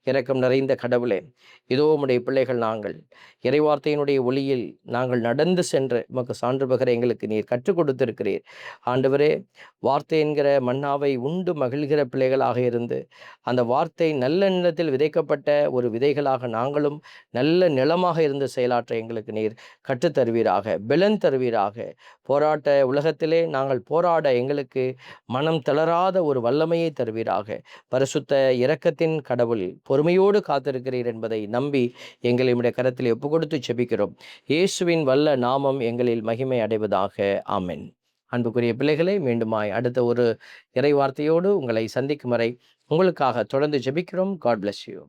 இரக்கம் நிறைந்த கடவுளே, இதோ உம்முடைய பிள்ளைகள் நாங்கள் இறைவார்த்தையினுடைய ஒளியில் நாங்கள் நடந்து சென்று உமக்கு சான்று பகர எங்களுக்கு நீர் கற்றுக் கொடுத்திருக்கிறீர். ஆண்டவரே, வார்த்தை என்கிற மன்னாவை உண்டு மகிழ்கிற பிள்ளைகளாக இருந்து, அந்த வார்த்தை நல்ல நிலத்தில் விதைக்கப்பட்ட ஒரு விதைகளாக நாங்களும் நல்ல நிலமாக இருந்து செயலாற்ற எங்களுக்கு நீர் கற்றுத்தருவீராக, பெலன் தருவீராக. போராட்ட உலகத்திலே நாங்கள் போராட எங்களுக்கு மனம் தளராத ஒரு வல்லமையை தருவீராக. பரிசுத்த இரக்கத்தின் கடவுள் பொறுமையோடு காத்திருக்கிறீர் என்பதை நம்பி எங்களை உம்முடைய கரத்தில் ஒப்பு கொடுத்து ஜெபிக்கிறோம். இயேசுவின் வல்ல நாமம் எங்களில் மகிமை அடைவதாக. ஆமென். அன்புக்குரிய பிள்ளைகளே, மீண்டுமாய் அடுத்த ஒரு இறை வார்த்தையோடு உங்களை சந்திக்கும் வரை உங்களுக்காக தொடர்ந்து ஜெபிக்கிறோம். God bless you.